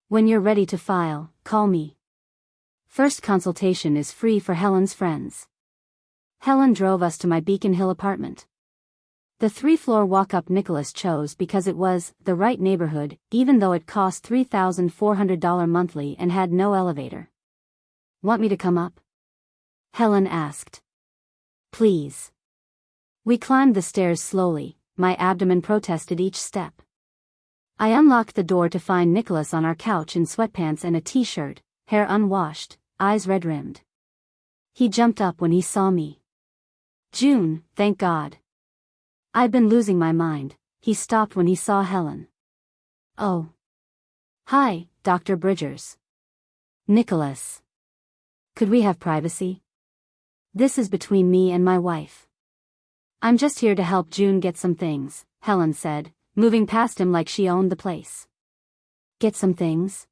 When you're ready to file, call me. First consultation is free for Helen's friends. Helen drove us to my Beacon Hill apartment. The 3-floor walk-up Nicholas chose because it was the right neighborhood, even though it cost $3,400 monthly and had no elevator. Want me to come up? Helen asked. Please. We climbed the stairs slowly, my abdomen protested each step. I unlocked the door to find Nicholas on our couch in sweatpants and a t-shirt, hair unwashed, eyes red-rimmed. He jumped up when he saw me. June, thank God. I'd been losing my mind. He stopped when he saw Helen. Oh. Hi, Dr. Bridgers. Nicholas. Could we have privacy? This is between me and my wife. I'm just here to help June get some things, Helen said, moving past him like she owned the place. Get some things?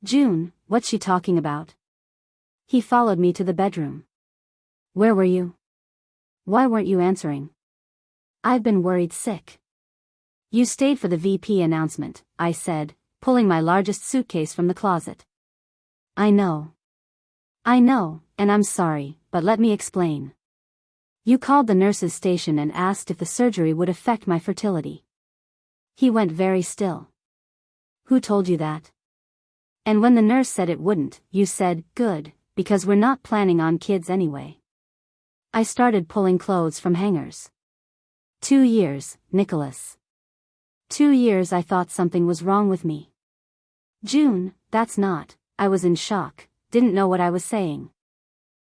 June, what's she talking about? He followed me to the bedroom. Where were you? Why weren't you answering? I've been worried sick. You stayed for the VP announcement, I said, pulling my largest suitcase from the closet. I know. I know, and I'm sorry, but let me explain. You called the nurse's station and asked if the surgery would affect my fertility. He went very still. Who told you that? And when the nurse said it wouldn't, you said, good, because we're not planning on kids anyway. I started pulling clothes from hangers. 2 years, Nicholas. 2 years I thought something was wrong with me. June, that's not, I was in shock, didn't know what I was saying.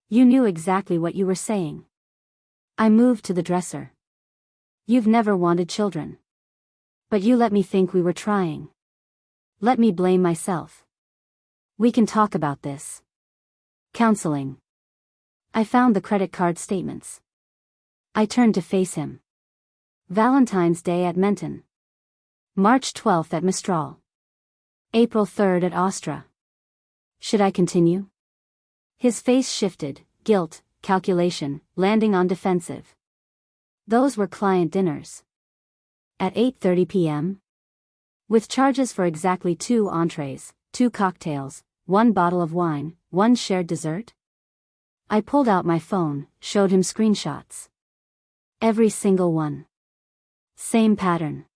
You knew exactly what you were saying. I moved to the dresser. You've never wanted children. But you let me think we were trying. Let me blame myself. We can talk about this. Counseling. I found the credit card statements. I turned to face him. Valentine's Day at Menton. March 12th at Mistral. April 3rd at Ostra. Should I continue? His face shifted, guilt, calculation, landing on defensive. Those were client dinners. At 8:30 p.m.? With charges for exactly 2 entrees, 2 cocktails, 1 bottle of wine, 1 shared dessert? I pulled out my phone, showed him screenshots. Every single one. Same pattern.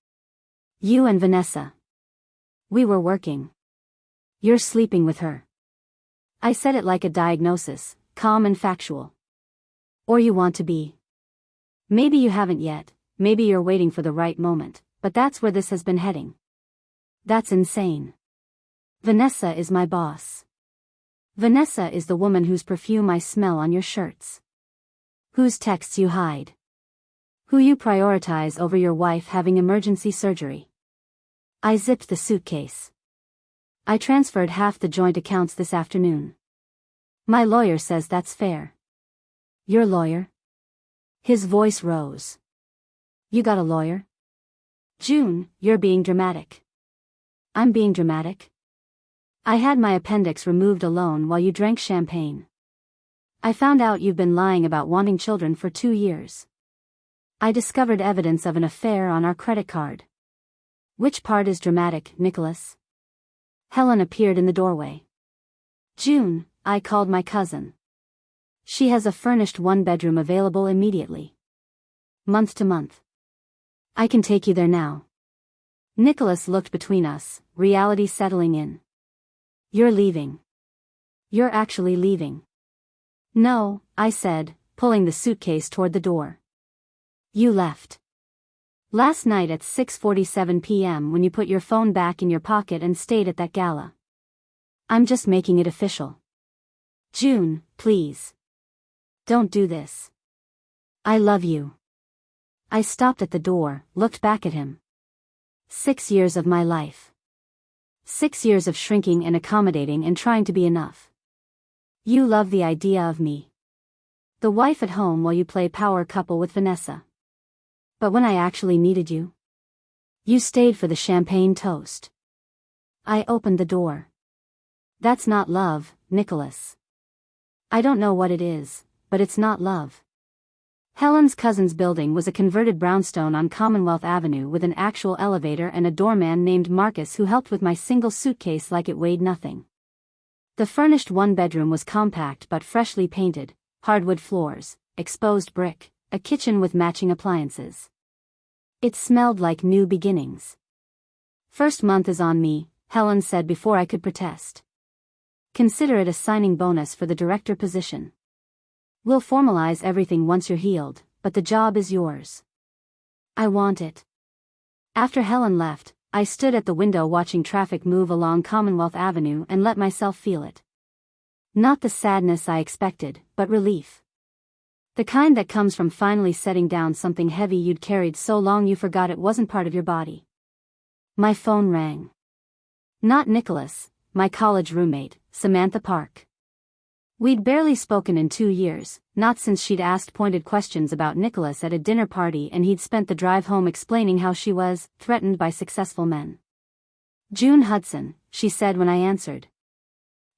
You and Vanessa. We were working. You're sleeping with her. I said it like a diagnosis, calm and factual. Or you want to be. Maybe you haven't yet, maybe you're waiting for the right moment, but that's where this has been heading. That's insane. Vanessa is my boss. Vanessa is the woman whose perfume I smell on your shirts. Whose texts you hide. Who you prioritize over your wife having emergency surgery. I zipped the suitcase. I transferred half the joint accounts this afternoon. My lawyer says that's fair. Your lawyer? His voice rose. You got a lawyer? June, you're being dramatic. I'm being dramatic? I had my appendix removed alone while you drank champagne. I found out you've been lying about wanting children for 2 years. I discovered evidence of an affair on our credit card. Which part is dramatic, Nicholas? Helen appeared in the doorway. June, I called my cousin. She has a furnished 1-bedroom available immediately. Month to month. I can take you there now. Nicholas looked between us, reality settling in. You're leaving. You're actually leaving. No, I said, pulling the suitcase toward the door. You left. Last night at 6:47 p.m. when you put your phone back in your pocket and stayed at that gala. I'm just making it official. June, please. Don't do this. I love you. I stopped at the door, looked back at him. 6 years of my life. 6 years of shrinking and accommodating and trying to be enough. You love the idea of me. The wife at home while you play power couple with Vanessa. But when I actually needed you, you stayed for the champagne toast. I opened the door. That's not love, Nicholas. I don't know what it is, but it's not love. Helen's cousin's building was a converted brownstone on Commonwealth Avenue with an actual elevator and a doorman named Marcus who helped with my single suitcase like it weighed nothing. The furnished 1-bedroom was compact but freshly painted, hardwood floors, exposed brick, a kitchen with matching appliances. It smelled like new beginnings. First month is on me, Helen said before I could protest. Consider it a signing bonus for the director position. We'll formalize everything once you're healed, but the job is yours. I want it. After Helen left, I stood at the window watching traffic move along Commonwealth Avenue and let myself feel it. Not the sadness I expected, but relief. The kind that comes from finally setting down something heavy you'd carried so long you forgot it wasn't part of your body. My phone rang. Not Nicholas, my college roommate, Samantha Park. We'd barely spoken in 2 years, not since she'd asked pointed questions about Nicholas at a dinner party and he'd spent the drive home explaining how she was threatened by successful men. June Hudson, she said when I answered.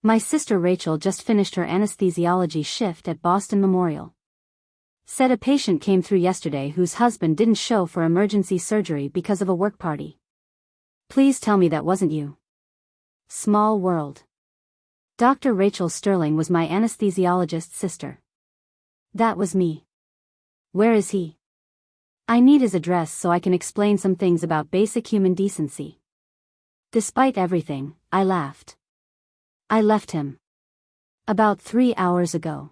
My sister Rachel just finished her anesthesiology shift at Boston Memorial. Said a patient came through yesterday whose husband didn't show for emergency surgery because of a work party. Please tell me that wasn't you. Small world. Dr. Rachel Sterling was my anesthesiologist's sister. That was me. Where is he? I need his address so I can explain some things about basic human decency. Despite everything, I laughed. I left him. About 3 hours ago.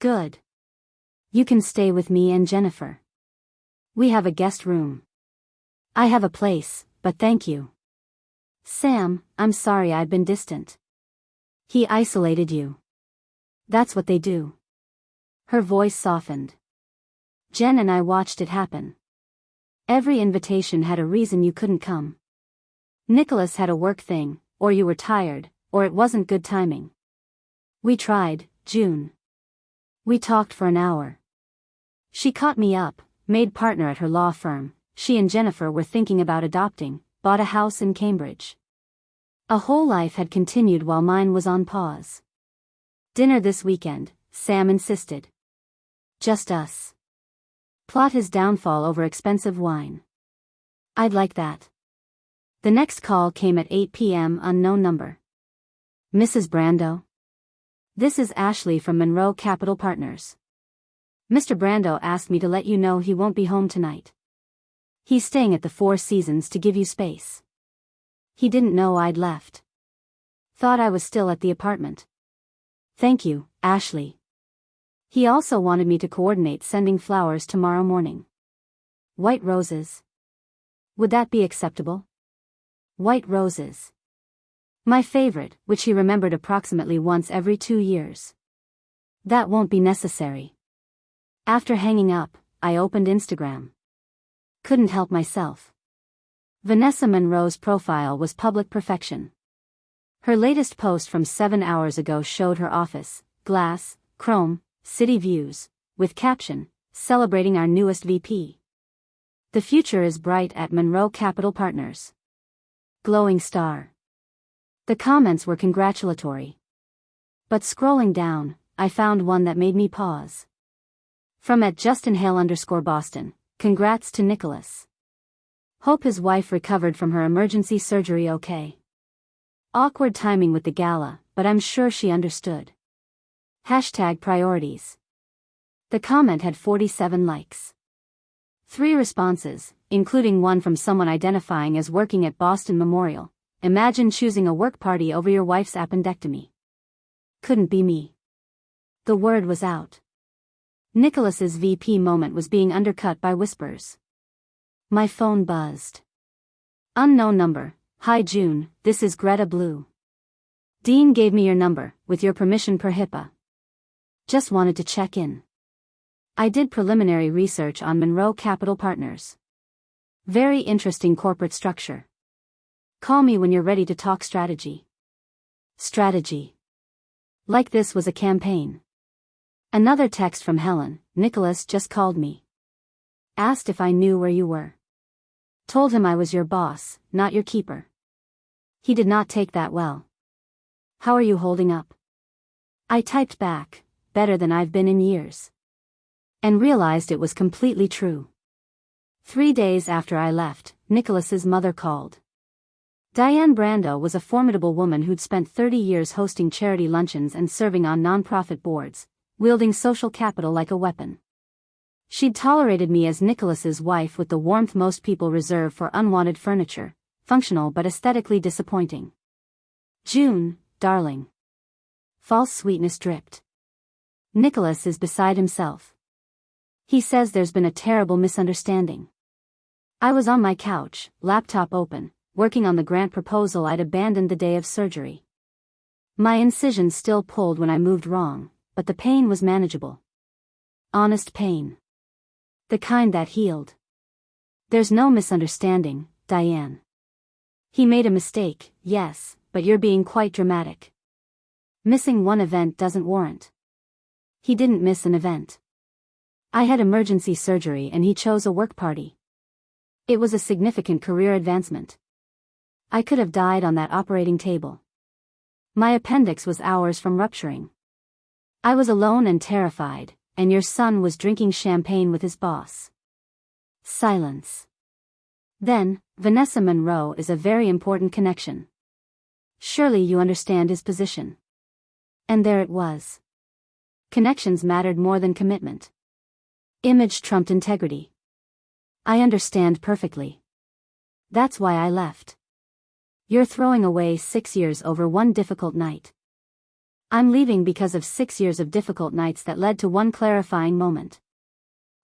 Good. You can stay with me and Jennifer. We have a guest room. I have a place, but thank you. Sam, I'm sorry I've been distant. He isolated you. That's what they do. Her voice softened. Jen and I watched it happen. Every invitation had a reason you couldn't come. Nicholas had a work thing, or you were tired, or it wasn't good timing. We tried, June. We talked for an hour. She caught me up, made partner at her law firm. She and Jennifer were thinking about adopting, bought a house in Cambridge. A whole life had continued while mine was on pause. Dinner this weekend, Sam insisted. Just us. Plot his downfall over expensive wine. I'd like that. The next call came at 8 p.m. unknown number. Mrs. Brando? This is Ashley from Monroe Capital Partners. Mr. Brando asked me to let you know he won't be home tonight. He's staying at the Four Seasons to give you space. He didn't know I'd left. Thought I was still at the apartment. Thank you, Ashley. He also wanted me to coordinate sending flowers tomorrow morning. White roses. Would that be acceptable? White roses. My favorite, which he remembered approximately once every 2 years. That won't be necessary. After hanging up, I opened Instagram. Couldn't help myself. Vanessa Monroe's profile was public perfection. Her latest post from 7 hours ago showed her office, glass, chrome, city views, with caption, celebrating our newest VP. The future is bright at Monroe Capital Partners. Glowing star. The comments were congratulatory. But scrolling down, I found one that made me pause. From @JustinHale_Boston, congrats to Nicholas. Hope his wife recovered from her emergency surgery okay. Awkward timing with the gala, but I'm sure she understood. #priorities. The comment had 47 likes. 3 responses, including one from someone identifying as working at Boston Memorial. Imagine choosing a work party over your wife's appendectomy. Couldn't be me. The word was out. Nicholas's VP moment was being undercut by whispers. My phone buzzed. Unknown number. Hi June, this is Greta Blue. Dean gave me your number, with your permission per HIPAA. Just wanted to check in. I did preliminary research on Monroe Capital Partners. Very interesting corporate structure. Call me when you're ready to talk strategy. Strategy. Like this was a campaign. Another text from Helen. Nicholas just called me. Asked if I knew where you were. Told him I was your boss, not your keeper. He did not take that well. How are you holding up? I typed back, better than I've been in years. And realized it was completely true. 3 days after I left, Nicholas's mother called. Diane Brando was a formidable woman who'd spent 30 years hosting charity luncheons and serving on nonprofit boards, wielding social capital like a weapon. She'd tolerated me as Nicholas's wife with the warmth most people reserve for unwanted furniture, functional but aesthetically disappointing. June, darling. False sweetness dripped. Nicholas is beside himself. He says there's been a terrible misunderstanding. I was on my couch, laptop open, working on the grant proposal I'd abandoned the day of surgery. My incision still pulled when I moved wrong, but the pain was manageable. Honest pain. The kind that healed. There's no misunderstanding, Diane. He made a mistake, yes, but you're being quite dramatic. Missing one event doesn't warrant. He didn't miss an event. I had emergency surgery and he chose a work party. It was a significant career advancement. I could have died on that operating table. My appendix was hours from rupturing. I was alone and terrified, and your son was drinking champagne with his boss. Silence. Then, Vanessa Monroe is a very important connection. Surely you understand his position. And there it was. Connections mattered more than commitment. Image trumped integrity. I understand perfectly. That's why I left. You're throwing away 6 years over one difficult night. I'm leaving because of 6 years of difficult nights that led to one clarifying moment.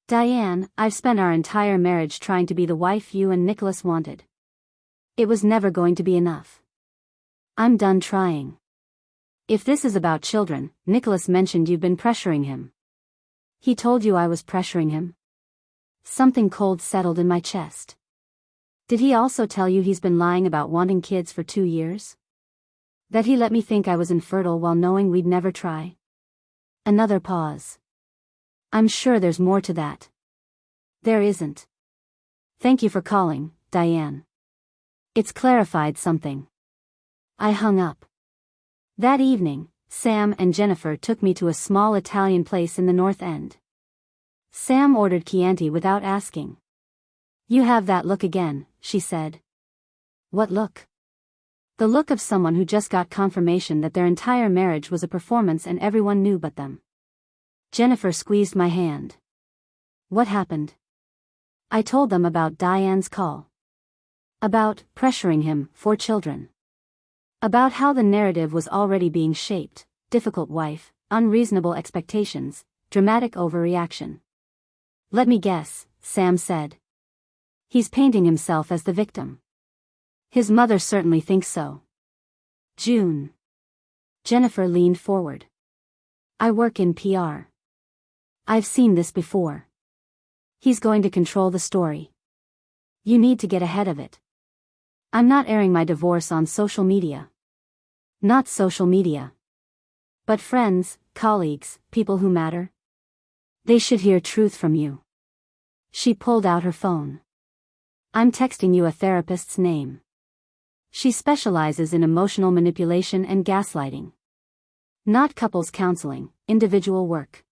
Diane, I've spent our entire marriage trying to be the wife you and Nicholas wanted. It was never going to be enough. I'm done trying. If this is about children, Nicholas mentioned you've been pressuring him. He told you I was pressuring him? Something cold settled in my chest. Did he also tell you he's been lying about wanting kids for 2 years? That he let me think I was infertile while knowing we'd never try? Another pause. I'm sure there's more to that. There isn't. Thank you for calling, Diane. It's clarified something. I hung up. That evening, Sam and Jennifer took me to a small Italian place in the North End. Sam ordered Chianti without asking. You have that look again, she said. What look? The look of someone who just got confirmation that their entire marriage was a performance and everyone knew but them. Jennifer squeezed my hand. What happened? I told them about Diane's call. About pressuring him for children. About how the narrative was already being shaped: difficult wife, unreasonable expectations, dramatic overreaction. Let me guess, Sam said. He's painting himself as the victim. His mother certainly thinks so. June. Jennifer leaned forward. I work in PR. I've seen this before. He's going to control the story. You need to get ahead of it. I'm not airing my divorce on social media. Not social media. But friends, colleagues, people who matter. They should hear truth from you. She pulled out her phone. I'm texting you a therapist's name. She specializes in emotional manipulation and gaslighting. Not couples counseling, individual work.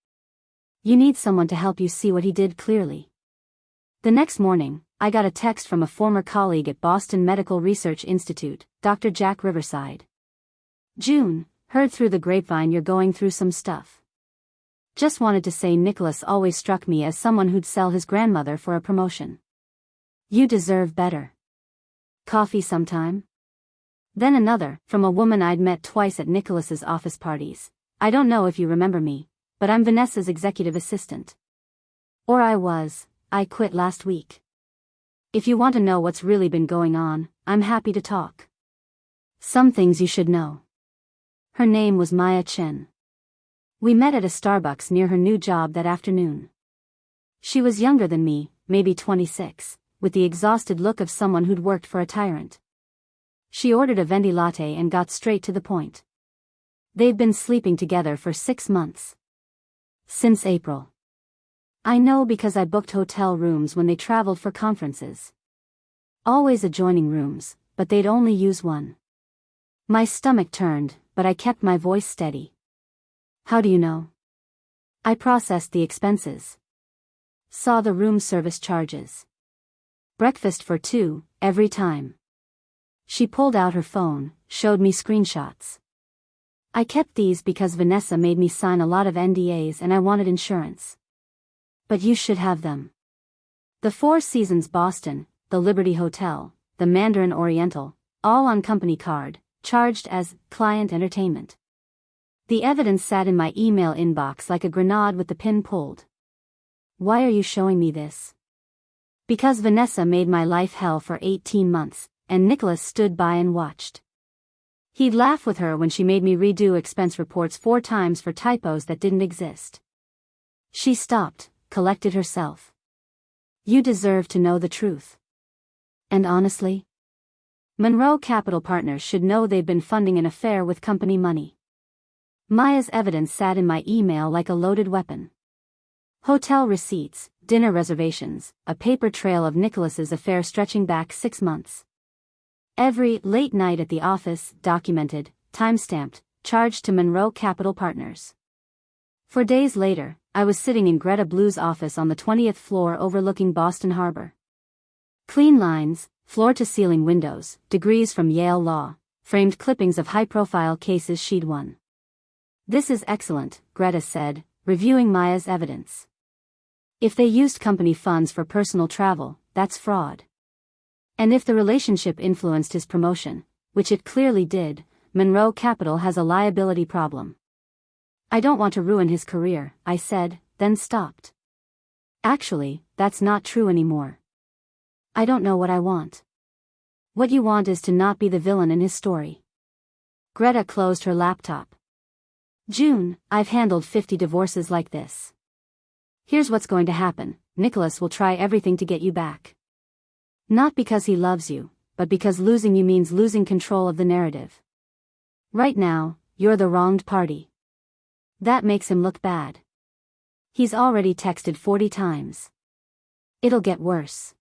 You need someone to help you see what he did clearly. The next morning, I got a text from a former colleague at Boston Medical Research Institute, Dr. Jack Riverside. June, heard through the grapevine you're going through some stuff. Just wanted to say Nicholas always struck me as someone who'd sell his grandmother for a promotion. You deserve better. Coffee sometime? Then another, from a woman I'd met twice at Nicholas's office parties. I don't know if you remember me, but I'm Vanessa's executive assistant. Or I was. I quit last week. If you want to know what's really been going on, I'm happy to talk. Some things you should know. Her name was Maya Chen. We met at a Starbucks near her new job that afternoon. She was younger than me, maybe 26, with the exhausted look of someone who'd worked for a tyrant. She ordered a venti latte and got straight to the point. They'd been sleeping together for 6 months. Since April. I know because I booked hotel rooms when they traveled for conferences. Always adjoining rooms, but they'd only use one. My stomach turned, but I kept my voice steady. How do you know? I processed the expenses. Saw the room service charges. Breakfast for 2, every time. She pulled out her phone, showed me screenshots. I kept these because Vanessa made me sign a lot of NDAs and I wanted insurance. But you should have them. The Four Seasons Boston, the Liberty Hotel, the Mandarin Oriental, all on company card, charged as client entertainment. The evidence sat in my email inbox like a grenade with the pin pulled. Why are you showing me this? Because Vanessa made my life hell for 18 months, and Nicholas stood by and watched. He'd laugh with her when she made me redo expense reports 4 times for typos that didn't exist. She stopped, collected herself. You deserve to know the truth. And honestly? Monroe Capital Partners should know they've been funding an affair with company money. Maya's evidence sat in my email like a loaded weapon. Hotel receipts, dinner reservations, a paper trail of Nicholas's affair stretching back 6 months. Every late night at the office, documented, time-stamped, charged to Monroe Capital Partners. For days later, I was sitting in Greta Blue's office on the 20th floor overlooking Boston Harbor. Clean lines, floor-to-ceiling windows, degrees from Yale Law, framed clippings of high-profile cases she'd won. This is excellent, Greta said, reviewing Maya's evidence. If they used company funds for personal travel, that's fraud. And if the relationship influenced his promotion, which it clearly did, Monroe Capital has a liability problem. I don't want to ruin his career, I said, then stopped. Actually, that's not true anymore. I don't know what I want. What you want is to not be the villain in his story. Greta closed her laptop. June, I've handled 50 divorces like this. Here's what's going to happen, Nicholas will try everything to get you back. Not because he loves you, but because losing you means losing control of the narrative. Right now, you're the wronged party. That makes him look bad. He's already texted 40 times. It'll get worse.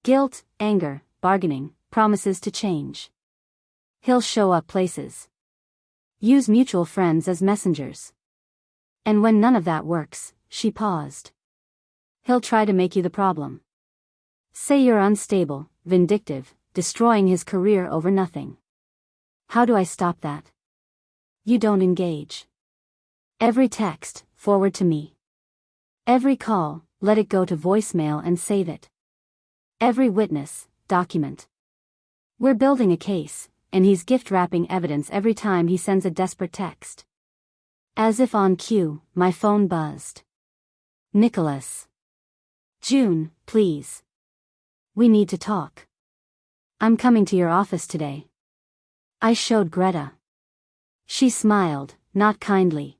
Guilt, anger, bargaining, promises to change. He'll show up places. Use mutual friends as messengers. And when none of that works, she paused. He'll try to make you the problem. Say you're unstable, vindictive, destroying his career over nothing. How do I stop that? You don't engage. Every text, forward to me. Every call, let it go to voicemail and save it. Every witness, document. We're building a case, and he's gift-wrapping evidence every time he sends a desperate text. As if on cue, my phone buzzed. Nicholas. June, please. We need to talk. I'm coming to your office today. I showed Greta. She smiled, not kindly.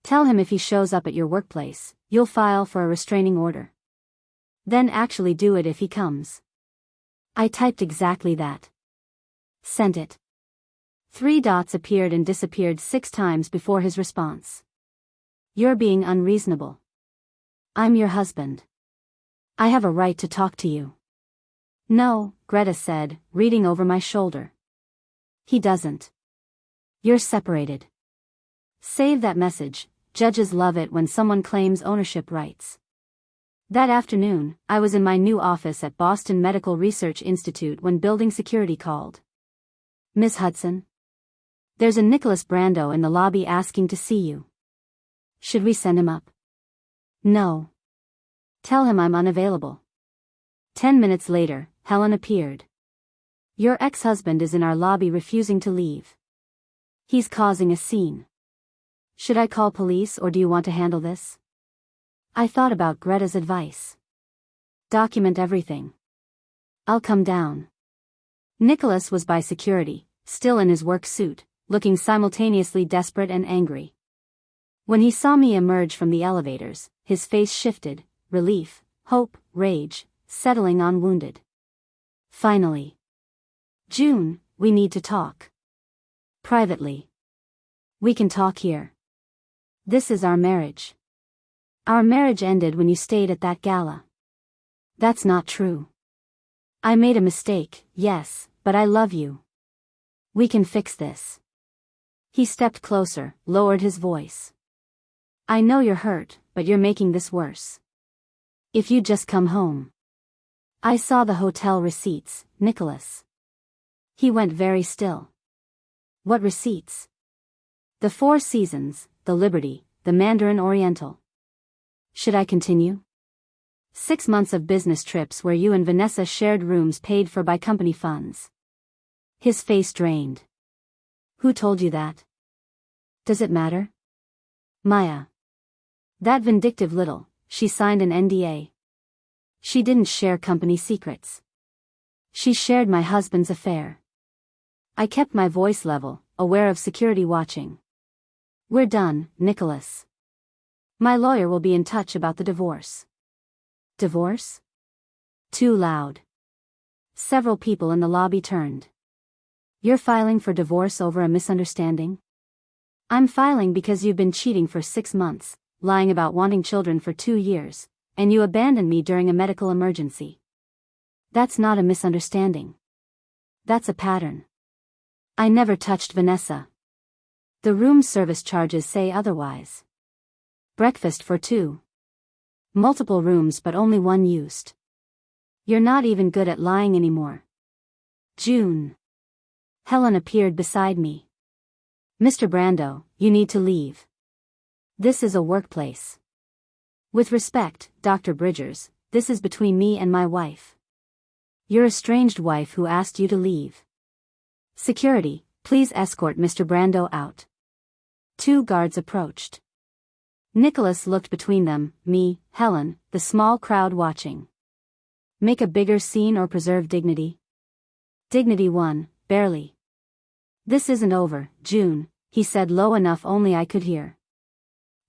Tell him if he shows up at your workplace, you'll file for a restraining order. Then actually do it if he comes. I typed exactly that. Sent it. 3 dots appeared and disappeared 6 times before his response. You're being unreasonable. I'm your husband. I have a right to talk to you. No, Greta said, reading over my shoulder. He doesn't. You're separated. Save that message. Judges love it when someone claims ownership rights. That afternoon, I was in my new office at Boston Medical Research Institute when building security called. Miss Hudson? There's a Nicholas Brando in the lobby asking to see you. Should we send him up? No. Tell him I'm unavailable. 10 minutes later, Helen appeared. Your ex-husband is in our lobby refusing to leave. He's causing a scene. Should I call police or do you want to handle this? I thought about Greta's advice. Document everything. I'll come down. Nicholas was by security, still in his work suit, looking simultaneously desperate and angry. When he saw me emerge from the elevators, his face shifted, relief, hope, rage, settling on wounded. Finally. June, we need to talk. Privately. We can talk here. This is our marriage. Our marriage ended when you stayed at that gala. That's not true. I made a mistake, yes, but I love you. We can fix this. He stepped closer, lowered his voice. I know you're hurt, but you're making this worse. If you'd just come home. I saw the hotel receipts, Nicholas. He went very still. What receipts? The Four Seasons, the Liberty, the Mandarin Oriental. Should I continue? 6 months of business trips where you and Vanessa shared rooms paid for by company funds. His face drained. Who told you that? Does it matter? Maya. That vindictive little, she signed an NDA. She didn't share company secrets. She shared my husband's affair. I kept my voice level, aware of security watching. We're done, Nicholas. My lawyer will be in touch about the divorce. Divorce? Too loud. Several people in the lobby turned. You're filing for divorce over a misunderstanding? I'm filing because you've been cheating for 6 months, lying about wanting children for 2 years, and you abandoned me during a medical emergency. That's not a misunderstanding. That's a pattern. I never touched Vanessa. The room service charges say otherwise. Breakfast for 2. Multiple rooms but only 1 used. You're not even good at lying anymore. June. Helen appeared beside me. Mr. Brando, you need to leave. This is a workplace. With respect, Dr. Bridgers, this is between me and my wife. Your estranged wife who asked you to leave. Security, please escort Mr. Brando out. 2 guards approached. Nicholas looked between them, me, Helen, the small crowd watching. Make a bigger scene or preserve dignity? Dignity won, barely. This isn't over, June, he said low enough only I could hear.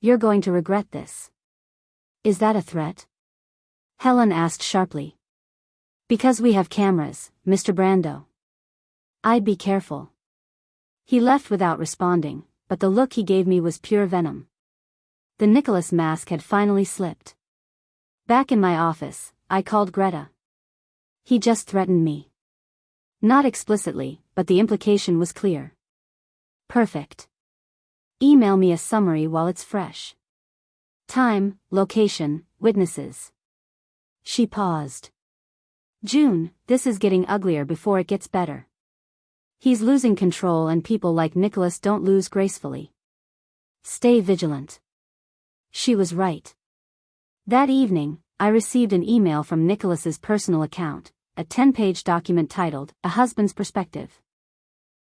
You're going to regret this. Is that a threat? Helen asked sharply. Because we have cameras, Mr. Brando. I'd be careful. He left without responding, but the look he gave me was pure venom. The Nicholas mask had finally slipped. Back in my office, I called Greta. He just threatened me. Not explicitly, but the implication was clear. Perfect. Email me a summary while it's fresh. Time, location, witnesses. She paused. June, this is getting uglier before it gets better. He's losing control and people like Nicholas don't lose gracefully. Stay vigilant. She was right. That evening, I received an email from Nicholas's personal account, a 10-page document titled, A Husband's Perspective.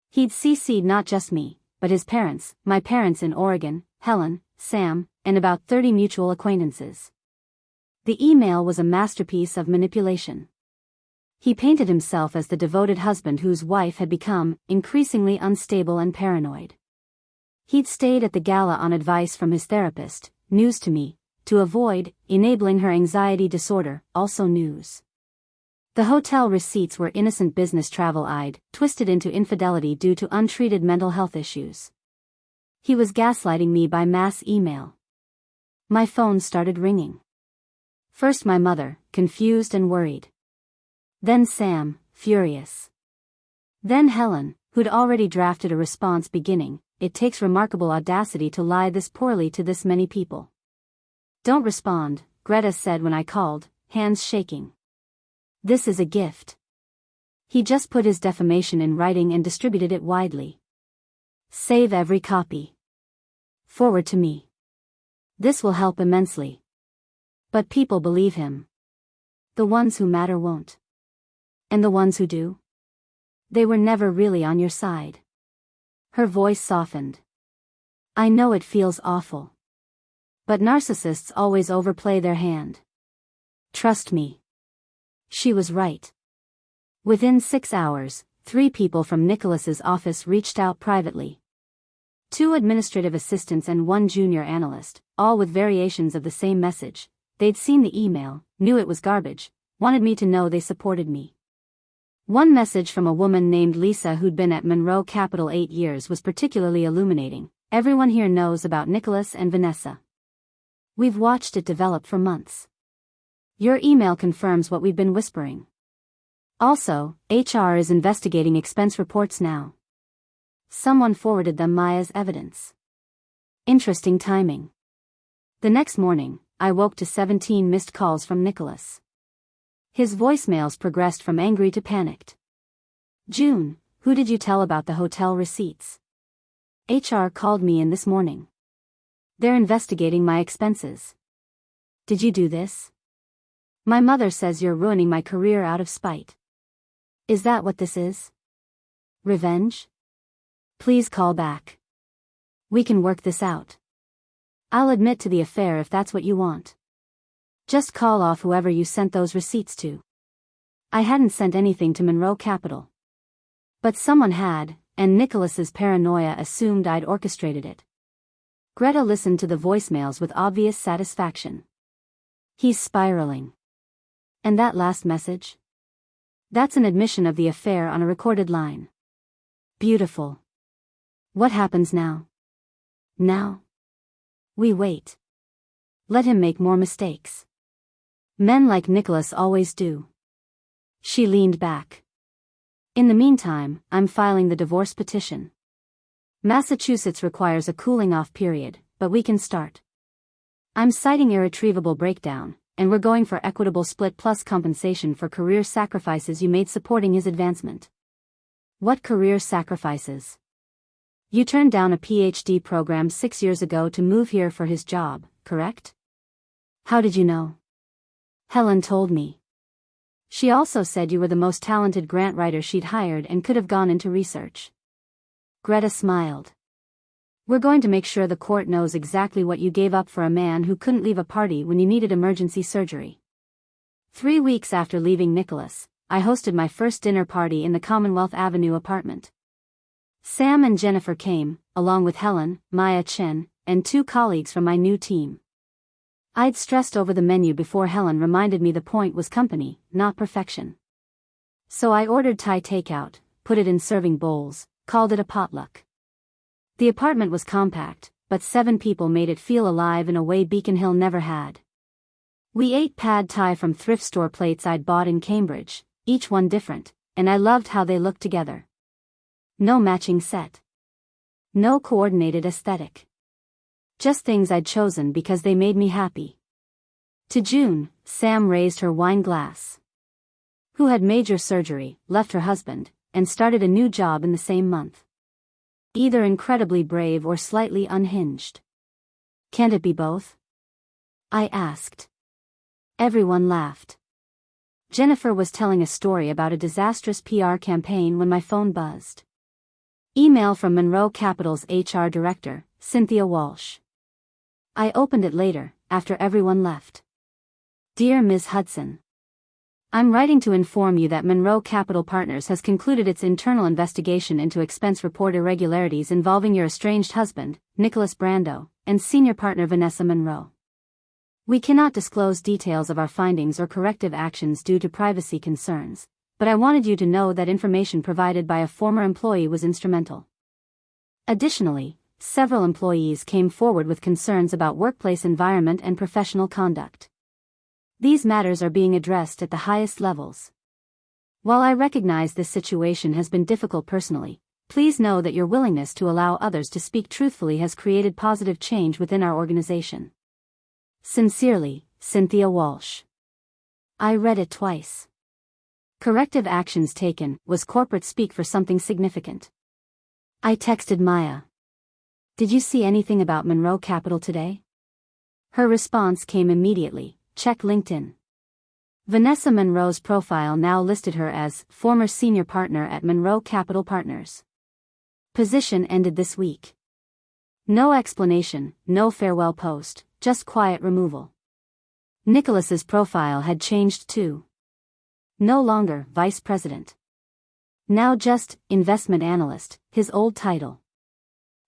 He'd CC'd not just me, but his parents, my parents in Oregon, Helen, Sam, and about 30 mutual acquaintances. The email was a masterpiece of manipulation. He painted himself as the devoted husband whose wife had become increasingly unstable and paranoid. He'd stayed at the Gala on advice from his therapist, news to me, to avoid enabling her anxiety disorder, also news. The hotel receipts were innocent business travel I'd twisted into infidelity due to untreated mental health issues. He was gaslighting me by mass email. My phone started ringing. First my mother, confused and worried. Then Sam, furious. Then Helen, who'd already drafted a response beginning, it takes remarkable audacity to lie this poorly to this many people. Don't respond, Greta said when I called, hands shaking. This is a gift. He just put his defamation in writing and distributed it widely. Save every copy. Forward to me. This will help immensely. But people believe him. The ones who matter won't. And the ones who do? They were never really on your side. Her voice softened. I know it feels awful. But narcissists always overplay their hand. Trust me. She was right. Within 6 hours, 3 people from Nicholas's office reached out privately. 2 administrative assistants and 1 junior analyst, all with variations of the same message. They'd seen the email, knew it was garbage, wanted me to know they supported me. One message from a woman named Lisa who'd been at Monroe Capital 8 years was particularly illuminating. Everyone here knows about Nicholas and Vanessa. We've watched it develop for months. Your email confirms what we've been whispering. Also, HR is investigating expense reports now. Someone forwarded them Maya's evidence. Interesting timing. The next morning, I woke to 17 missed calls from Nicholas. His voicemails progressed from angry to panicked. June, who did you tell about the hotel receipts? HR called me in this morning. They're investigating my expenses. Did you do this? My mother says you're ruining my career out of spite. Is that what this is? Revenge? Please call back. We can work this out. I'll admit to the affair if that's what you want. Just call off whoever you sent those receipts to. I hadn't sent anything to Monroe Capital. But someone had, and Nicholas's paranoia assumed I'd orchestrated it. Greta listened to the voicemails with obvious satisfaction. He's spiraling. And that last message? That's an admission of the affair on a recorded line. Beautiful. What happens now? Now? We wait. Let him make more mistakes. Men like Nicholas always do. She leaned back. In the meantime, I'm filing the divorce petition. Massachusetts requires a cooling-off period, but we can start. I'm citing irretrievable breakdown, and we're going for equitable split plus compensation for career sacrifices you made supporting his advancement. What career sacrifices? You turned down a PhD program 6 years ago to move here for his job, correct? How did you know? Helen told me. She also said you were the most talented grant writer she'd hired and could have gone into research. Greta smiled. We're going to make sure the court knows exactly what you gave up for a man who couldn't leave a party when you needed emergency surgery. 3 weeks after leaving Nicholas, I hosted my first dinner party in the Commonwealth Avenue apartment. Sam and Jennifer came, along with Helen, Maya Chen, and 2 colleagues from my new team. I'd stressed over the menu before Helen reminded me the point was company, not perfection. So I ordered Thai takeout, put it in serving bowls, called it a potluck. The apartment was compact, but 7 people made it feel alive in a way Beacon Hill never had. We ate pad Thai from thrift store plates I'd bought in Cambridge, each one different, and I loved how they looked together. No matching set. No coordinated aesthetic. Just things I'd chosen because they made me happy. To June, Sam raised her wine glass. Who had major surgery, left her husband, and started a new job in the same month. Either incredibly brave or slightly unhinged. Can't it be both? I asked. Everyone laughed. Jennifer was telling a story about a disastrous PR campaign when my phone buzzed. Email from Monroe Capital's HR director, Cynthia Walsh. I opened it later, after everyone left. Dear Ms. Hudson. I'm writing to inform you that Monroe Capital Partners has concluded its internal investigation into expense report irregularities involving your estranged husband, Nicholas Brando, and senior partner Vanessa Monroe. We cannot disclose details of our findings or corrective actions due to privacy concerns, but I wanted you to know that information provided by a former employee was instrumental. Additionally, several employees came forward with concerns about workplace environment and professional conduct. These matters are being addressed at the highest levels. While I recognize this situation has been difficult personally, please know that your willingness to allow others to speak truthfully has created positive change within our organization. Sincerely, Cynthia Walsh. I read it twice. Corrective actions taken was corporate speak for something significant. I texted Maya. Did you see anything about Monroe Capital today? Her response came immediately. Check LinkedIn. Vanessa Monroe's profile now listed her as former senior partner at Monroe Capital Partners. Position ended this week. No explanation, no farewell post, just quiet removal. Nicholas's profile had changed too. No longer vice president. Now just investment analyst, his old title.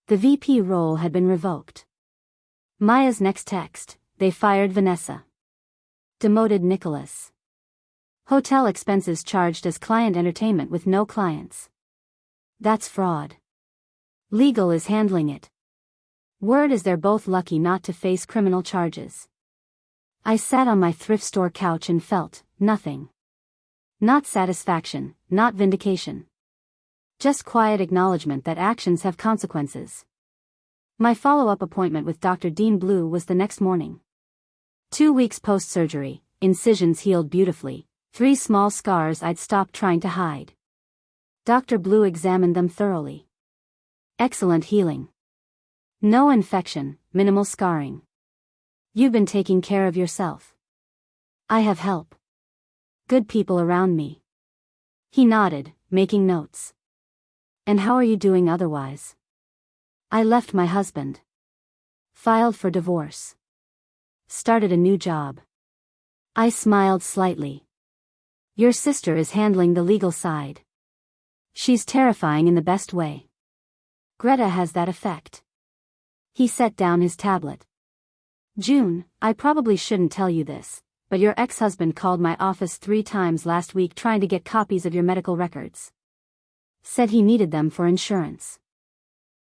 The VP role had been revoked. Maya's next text, they fired Vanessa. Demoted Nicholas. Hotel expenses charged as client entertainment with no clients. That's fraud. Legal is handling it. Word is they're both lucky not to face criminal charges. I sat on my thrift store couch and felt nothing. Not satisfaction, not vindication. Just quiet acknowledgement that actions have consequences. My follow-up appointment with Dr. Dean Blue was the next morning. 2 weeks post-surgery, incisions healed beautifully, 3 small scars I'd stopped trying to hide. Dr. Blue examined them thoroughly. Excellent healing. No infection, minimal scarring. You've been taking care of yourself. I have help. Good people around me. He nodded, making notes. And how are you doing otherwise? I left my husband. Filed for divorce. Started a new job. I smiled slightly. Your sister is handling the legal side. She's terrifying in the best way. Greta has that effect. He set down his tablet. June, I probably shouldn't tell you this, but your ex-husband called my office 3 times last week trying to get copies of your medical records. Said he needed them for insurance.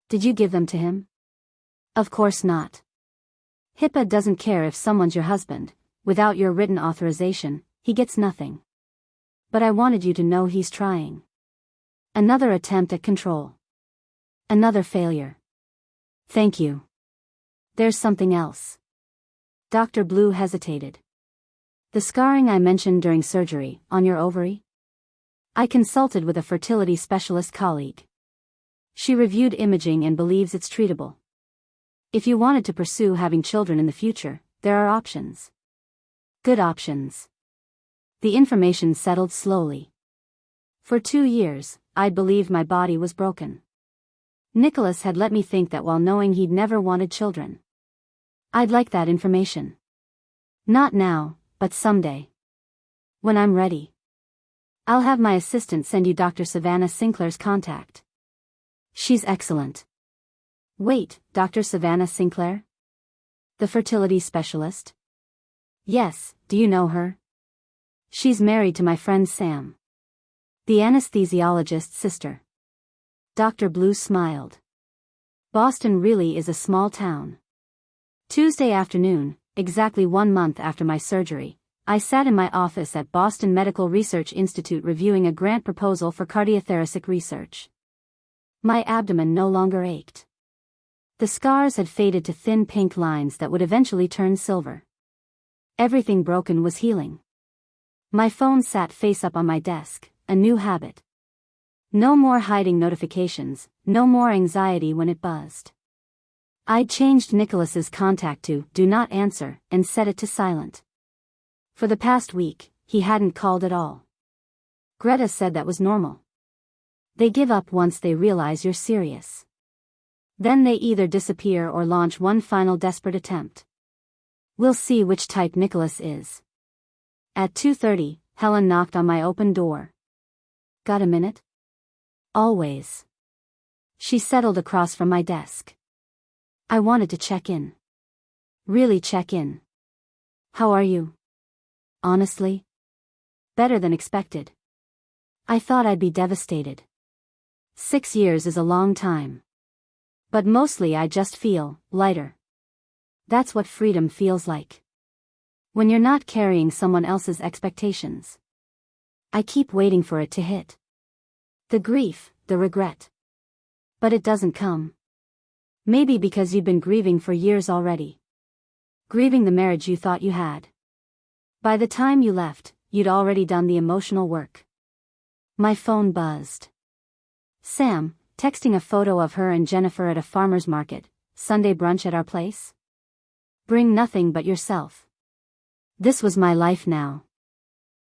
Did you give them to him? Of course not. HIPAA doesn't care if someone's your husband. Without your written authorization, he gets nothing. But I wanted you to know he's trying. Another attempt at control. Another failure. Thank you. There's something else. Dr. Blue hesitated. The scarring I mentioned during surgery, on your ovary? I consulted with a fertility specialist colleague. She reviewed imaging and believes it's treatable. If you wanted to pursue having children in the future, there are options. Good options. The information settled slowly. For 2 years, I'd believed my body was broken. Nicholas had let me think that while knowing he'd never wanted children. I'd like that information. Not now, but someday. When I'm ready. I'll have my assistant send you Dr. Savannah Sinclair's contact. She's excellent. Wait, Dr. Savannah Sinclair? The fertility specialist? Yes, do you know her? She's married to my friend Sam. The anesthesiologist's sister. Dr. Blue smiled. Boston really is a small town. Tuesday afternoon, exactly 1 month after my surgery, I sat in my office at Boston Medical Research Institute reviewing a grant proposal for cardiothoracic research. My abdomen no longer ached. The scars had faded to thin pink lines that would eventually turn silver. Everything broken was healing. My phone sat face up on my desk, a new habit. No more hiding notifications, no more anxiety when it buzzed. I'd changed Nicholas's contact to "Do Not Answer" and set it to silent. For the past week, he hadn't called at all. Greta said that was normal. They give up once they realize you're serious. Then they either disappear or launch one final desperate attempt. We'll see which type Nicholas is. At 2:30, Helen knocked on my open door. Got a minute? Always. She settled across from my desk. I wanted to check in. Really check in. How are you? Honestly? Better than expected. I thought I'd be devastated. 6 years is a long time. But mostly I just feel lighter. That's what freedom feels like. When you're not carrying someone else's expectations. I keep waiting for it to hit. The grief, the regret. But it doesn't come. Maybe because you've been grieving for years already. Grieving the marriage you thought you had. By the time you left, you'd already done the emotional work. My phone buzzed. Sam, texting a photo of her and Jennifer at a farmer's market, Sunday brunch at our place? Bring nothing but yourself. This was my life now.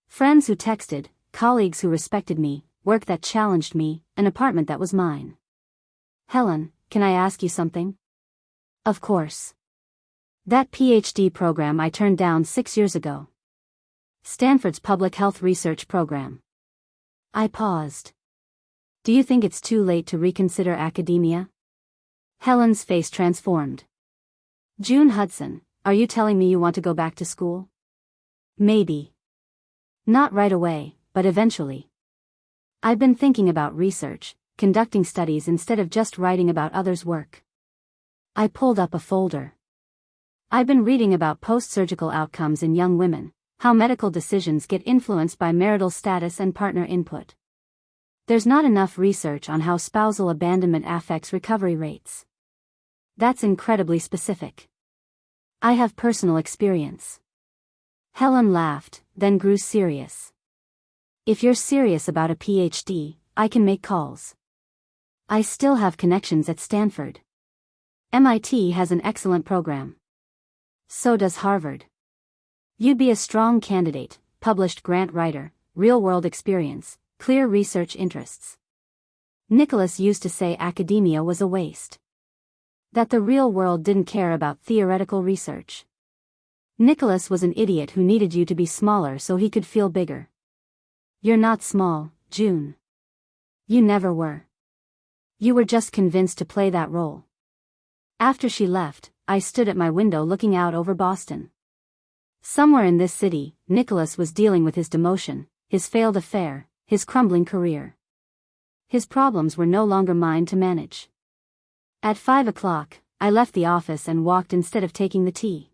Friends who texted, colleagues who respected me, work that challenged me, an apartment that was mine. Helen, can I ask you something? Of course. That PhD program I turned down 6 years ago. Stanford's public health research program. I paused. Do you think it's too late to reconsider academia? Helen's face transformed. June Hudson, are you telling me you want to go back to school? Maybe. Not right away, but eventually. I've been thinking about research, conducting studies instead of just writing about others' work. I pulled up a folder. I've been reading about post-surgical outcomes in young women, how medical decisions get influenced by marital status and partner input. There's not enough research on how spousal abandonment affects recovery rates. That's incredibly specific. I have personal experience. Helen laughed, then grew serious. If you're serious about a PhD, I can make calls. I still have connections at Stanford. MIT has an excellent program. So does Harvard. You'd be a strong candidate, published grant writer, real-world experience, clear research interests. Nicholas used to say academia was a waste. That the real world didn't care about theoretical research. Nicholas was an idiot who needed you to be smaller so he could feel bigger. You're not small, June. You never were. You were just convinced to play that role. After she left, I stood at my window looking out over Boston. Somewhere in this city, Nicholas was dealing with his demotion, his failed affair, his crumbling career. His problems were no longer mine to manage. At 5 o'clock, I left the office and walked instead of taking the tea.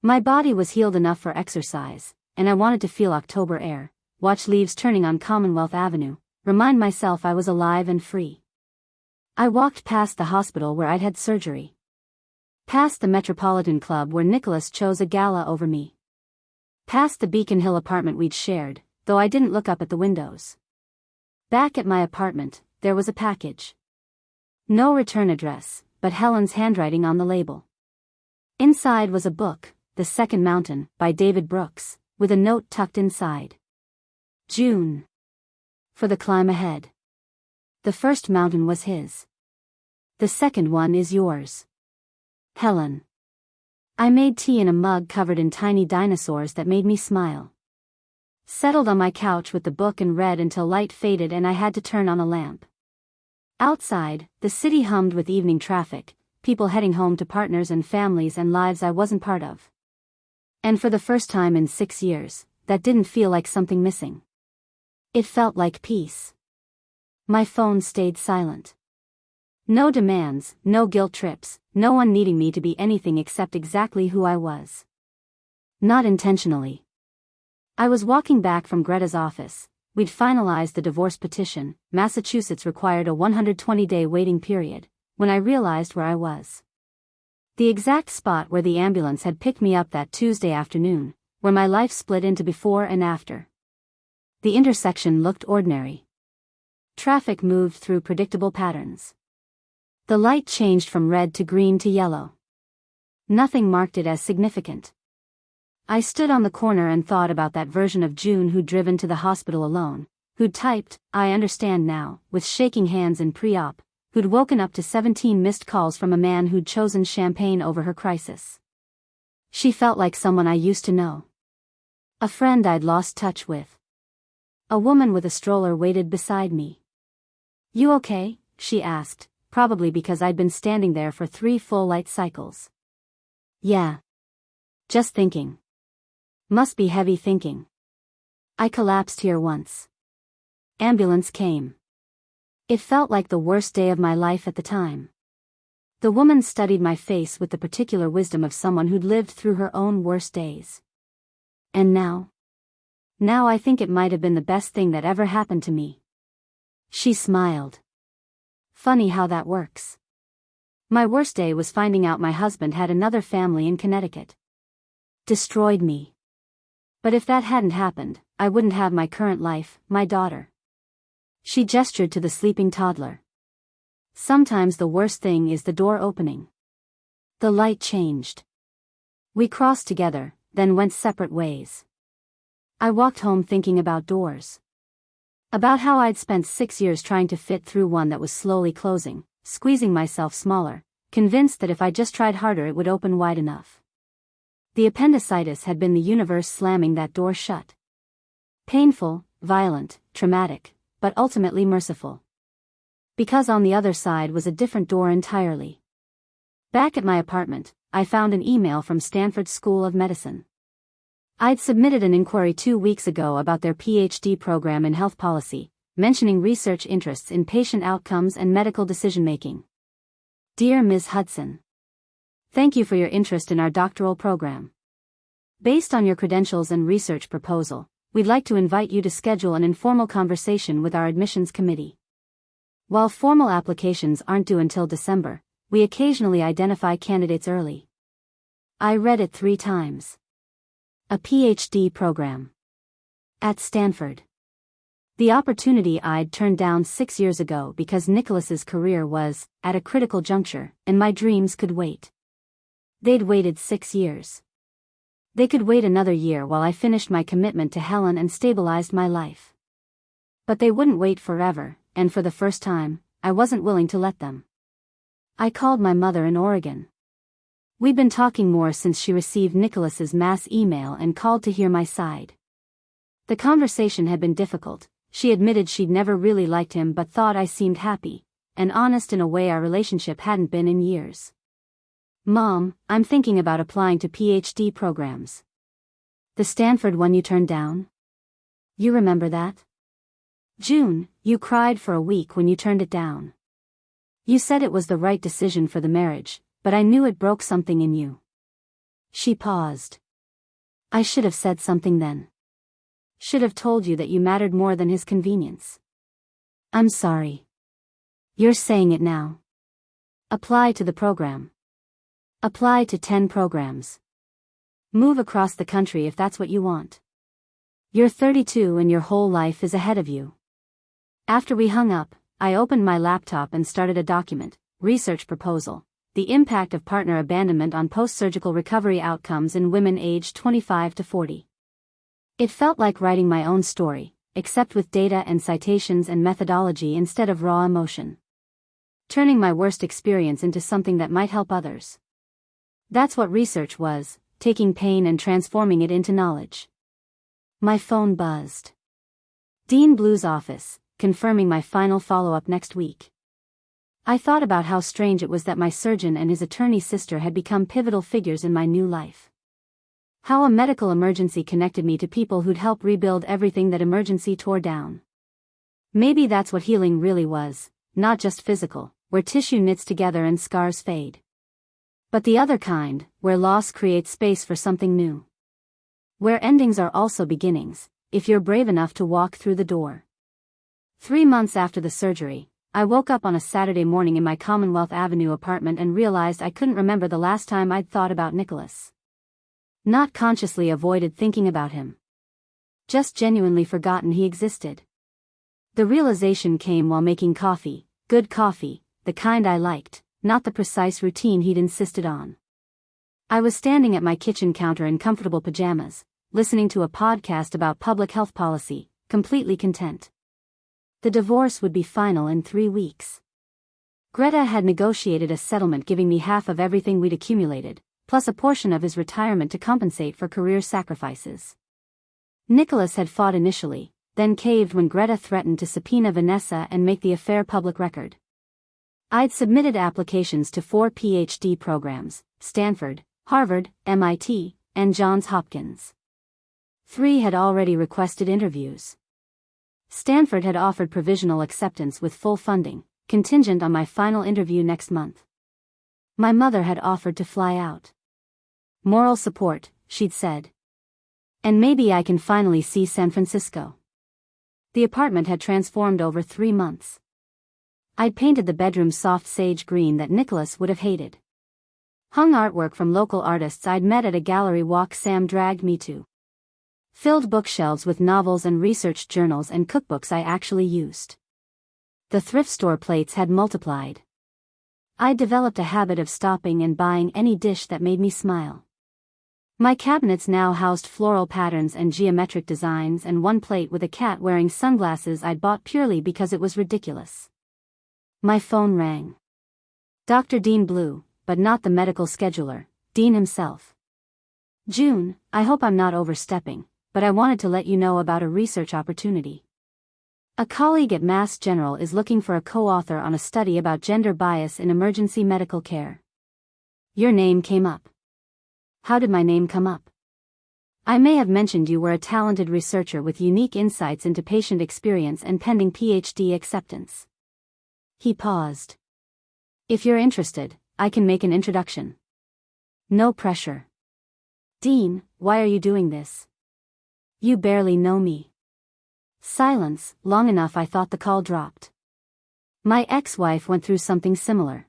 My body was healed enough for exercise, and I wanted to feel October air, watch leaves turning on Commonwealth Avenue, remind myself I was alive and free. I walked past the hospital where I'd had surgery. Past the Metropolitan Club where Nicholas chose a gala over me. Past the Beacon Hill apartment we'd shared, though I didn't look up at the windows. Back at my apartment, there was a package. No return address, but Helen's handwriting on the label. Inside was a book, The Second Mountain, by David Brooks, with a note tucked inside. June. For the climb ahead. The first mountain was his. The second one is yours. Helen. I made tea in a mug covered in tiny dinosaurs that made me smile. Settled on my couch with the book and read until light faded and I had to turn on a lamp. Outside, the city hummed with evening traffic, people heading home to partners and families and lives I wasn't part of. And for the first time in 6 years, that didn't feel like something missing. It felt like peace. My phone stayed silent. No demands, no guilt trips, no one needing me to be anything except exactly who I was. Not intentionally. I was walking back from Greta's office. We'd finalized the divorce petition. Massachusetts required a 120-day waiting period, when I realized where I was. The exact spot where the ambulance had picked me up that Tuesday afternoon, where my life split into before and after. The intersection looked ordinary. Traffic moved through predictable patterns. The light changed from red to green to yellow. Nothing marked it as significant. I stood on the corner and thought about that version of June who'd driven to the hospital alone, who'd typed, "I understand now," with shaking hands in pre-op, who'd woken up to 17 missed calls from a man who'd chosen champagne over her crisis. She felt like someone I used to know. A friend I'd lost touch with. A woman with a stroller waited beside me. "You okay?" she asked, probably because I'd been standing there for 3 full light cycles. "Yeah. Just thinking. Must be heavy thinking. I collapsed here once." Ambulance came. It felt like the worst day of my life at the time. The woman studied my face with the particular wisdom of someone who'd lived through her own worst days. And now? Now I think it might have been the best thing that ever happened to me. She smiled. Funny how that works. My worst day was finding out my husband had another family in Connecticut. Destroyed me. But if that hadn't happened, I wouldn't have my current life, my daughter. She gestured to the sleeping toddler. Sometimes the worst thing is the door opening. The light changed. We crossed together, then went separate ways. I walked home thinking about doors. About how I'd spent 6 years trying to fit through one that was slowly closing, squeezing myself smaller, convinced that if I just tried harder it would open wide enough. The appendicitis had been the universe slamming that door shut. Painful, violent, traumatic, but ultimately merciful. Because on the other side was a different door entirely. Back at my apartment, I found an email from Stanford School of Medicine. I'd submitted an inquiry 2 weeks ago about their PhD program in health policy, mentioning research interests in patient outcomes and medical decision-making. Dear Ms. Hudson, thank you for your interest in our doctoral program. Based on your credentials and research proposal, we'd like to invite you to schedule an informal conversation with our admissions committee. While formal applications aren't due until December, we occasionally identify candidates early. I read it 3 times. A PhD program. At Stanford. The opportunity I'd turned down 6 years ago because Nicholas's career was, at a critical juncture, and my dreams could wait. They'd waited 6 years. They could wait another year while I finished my commitment to Helen and stabilized my life. But they wouldn't wait forever, and for the first time, I wasn't willing to let them. I called my mother in Oregon. We'd been talking more since she received Nicholas's mass email and called to hear my side. The conversation had been difficult. She admitted she'd never really liked him but thought I seemed happy, and honest in a way our relationship hadn't been in years. "Mom, I'm thinking about applying to PhD programs." "The Stanford one you turned down? You remember that? June, you cried for a week when you turned it down. You said it was the right decision for the marriage, but I knew it broke something in you." She paused. "I should have said something then. Should have told you that you mattered more than his convenience. I'm sorry. You're saying it now. Apply to the program. Apply to 10 programs. Move across the country if that's what you want. You're 32 and your whole life is ahead of you." After we hung up, I opened my laptop and started a document, research proposal, the impact of partner abandonment on post-surgical recovery outcomes in women aged 25 to 40. It felt like writing my own story, except with data and citations and methodology instead of raw emotion. Turning my worst experience into something that might help others. That's what research was, taking pain and transforming it into knowledge. My phone buzzed. Dean Blue's office, confirming my final follow-up next week. I thought about how strange it was that my surgeon and his attorney sister had become pivotal figures in my new life. How a medical emergency connected me to people who'd help rebuild everything that emergency tore down. Maybe that's what healing really was, not just physical, where tissue knits together and scars fade. But the other kind, where loss creates space for something new. Where endings are also beginnings, if you're brave enough to walk through the door. 3 months after the surgery, I woke up on a Saturday morning in my Commonwealth Avenue apartment and realized I couldn't remember the last time I'd thought about Nicholas. Not consciously avoided thinking about him. Just genuinely forgotten he existed. The realization came while making coffee, good coffee, the kind I liked, not the precise routine he'd insisted on. I was standing at my kitchen counter in comfortable pajamas, listening to a podcast about public health policy, completely content. The divorce would be final in 3 weeks. Greta had negotiated a settlement giving me half of everything we'd accumulated, plus a portion of his retirement to compensate for career sacrifices. Nicholas had fought initially, then caved when Greta threatened to subpoena Vanessa and make the affair public record. I'd submitted applications to 4 PhD programs, Stanford, Harvard, MIT, and Johns Hopkins. 3 had already requested interviews. Stanford had offered provisional acceptance with full funding, contingent on my final interview next month. My mother had offered to fly out. Moral support, she'd said. And maybe I can finally see San Francisco. The apartment had transformed over 3 months. I'd painted the bedroom soft sage green that Nicholas would have hated. Hung artwork from local artists I'd met at a gallery walk Sam dragged me to. Filled bookshelves with novels and research journals and cookbooks I actually used. The thrift store plates had multiplied. I'd developed a habit of stopping and buying any dish that made me smile. My cabinets now housed floral patterns and geometric designs and one plate with a cat wearing sunglasses I'd bought purely because it was ridiculous. My phone rang. Dr. Dean Blue, but not the medical scheduler, Dean himself. June, I hope I'm not overstepping, but I wanted to let you know about a research opportunity. A colleague at Mass General is looking for a co-author on a study about gender bias in emergency medical care. Your name came up. How did my name come up? I may have mentioned you were a talented researcher with unique insights into patient experience and pending PhD acceptance. He paused. If you're interested, I can make an introduction. No pressure. Dean, why are you doing this? You barely know me. Silence, long enough I thought the call dropped. My ex-wife went through something similar.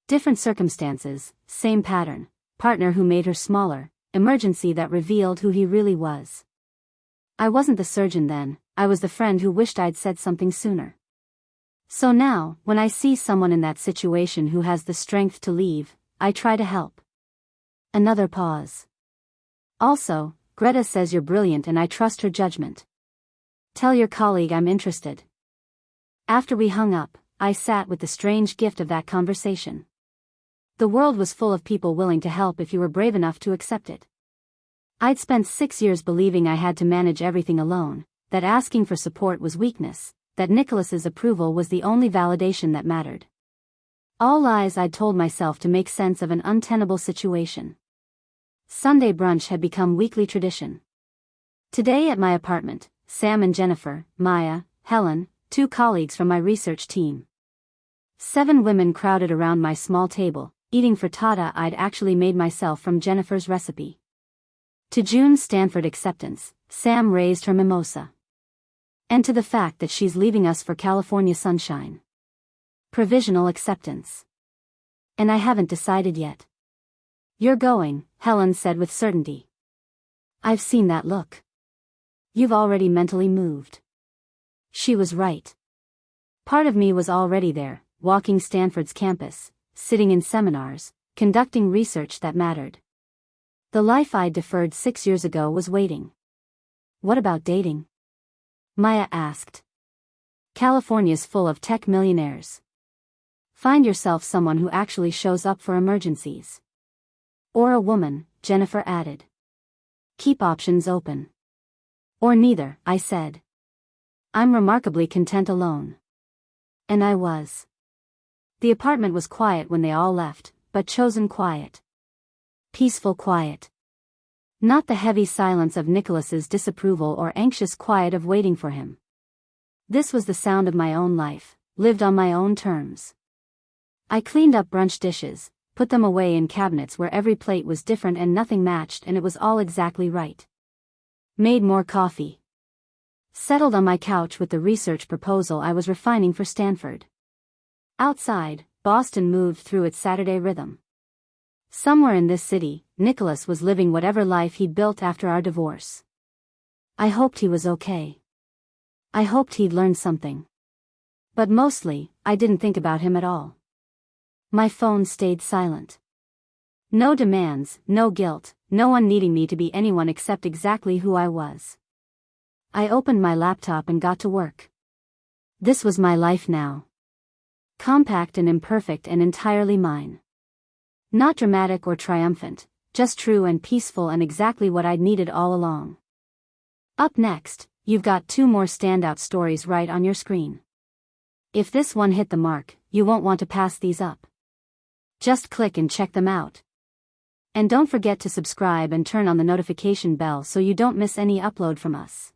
Different circumstances, same pattern, partner who made her smaller, emergency that revealed who he really was. I wasn't the surgeon then, I was the friend who wished I'd said something sooner. So now, when I see someone in that situation who has the strength to leave, I try to help. Another pause. Also, Greta says you're brilliant and I trust her judgment. Tell your colleague I'm interested. After we hung up, I sat with the strange gift of that conversation. The world was full of people willing to help if you were brave enough to accept it. I'd spent 6 years believing I had to manage everything alone, that asking for support was weakness, that Nicholas's approval was the only validation that mattered. All lies I'd told myself to make sense of an untenable situation. Sunday brunch had become weekly tradition. Today at my apartment, Sam and Jennifer, Maya, Helen, 2 colleagues from my research team. 7 women crowded around my small table, eating frittata I'd actually made myself from Jennifer's recipe. To June's Stanford acceptance, Sam raised her mimosa. And to the fact that she's leaving us for California sunshine. Provisional acceptance. And I haven't decided yet. You're going, Helen said with certainty. I've seen that look. You've already mentally moved. She was right. Part of me was already there, walking Stanford's campus, sitting in seminars, conducting research that mattered. The life I'd deferred 6 years ago was waiting. What about dating? Maya asked. California's full of tech millionaires. Find yourself someone who actually shows up for emergencies. Or a woman, Jennifer added. Keep options open. Or neither, I said. I'm remarkably content alone. And I was. The apartment was quiet when they all left, but chosen quiet. Peaceful quiet. Not the heavy silence of Nicholas's disapproval or anxious quiet of waiting for him. This was the sound of my own life, lived on my own terms. I cleaned up brunch dishes, put them away in cabinets where every plate was different and nothing matched and it was all exactly right. Made more coffee. Settled on my couch with the research proposal I was refining for Stanford. Outside, Boston moved through its Saturday rhythm. Somewhere in this city, Nicholas was living whatever life he'd built after our divorce. I hoped he was okay. I hoped he'd learned something. But mostly, I didn't think about him at all. My phone stayed silent. No demands, no guilt, no one needing me to be anyone except exactly who I was. I opened my laptop and got to work. This was my life now. Compact and imperfect and entirely mine. Not dramatic or triumphant, just true and peaceful and exactly what I'd needed all along. Up next, you've got 2 more standout stories right on your screen. If this one hit the mark, you won't want to pass these up. Just click and check them out. And don't forget to subscribe and turn on the notification bell so you don't miss any upload from us.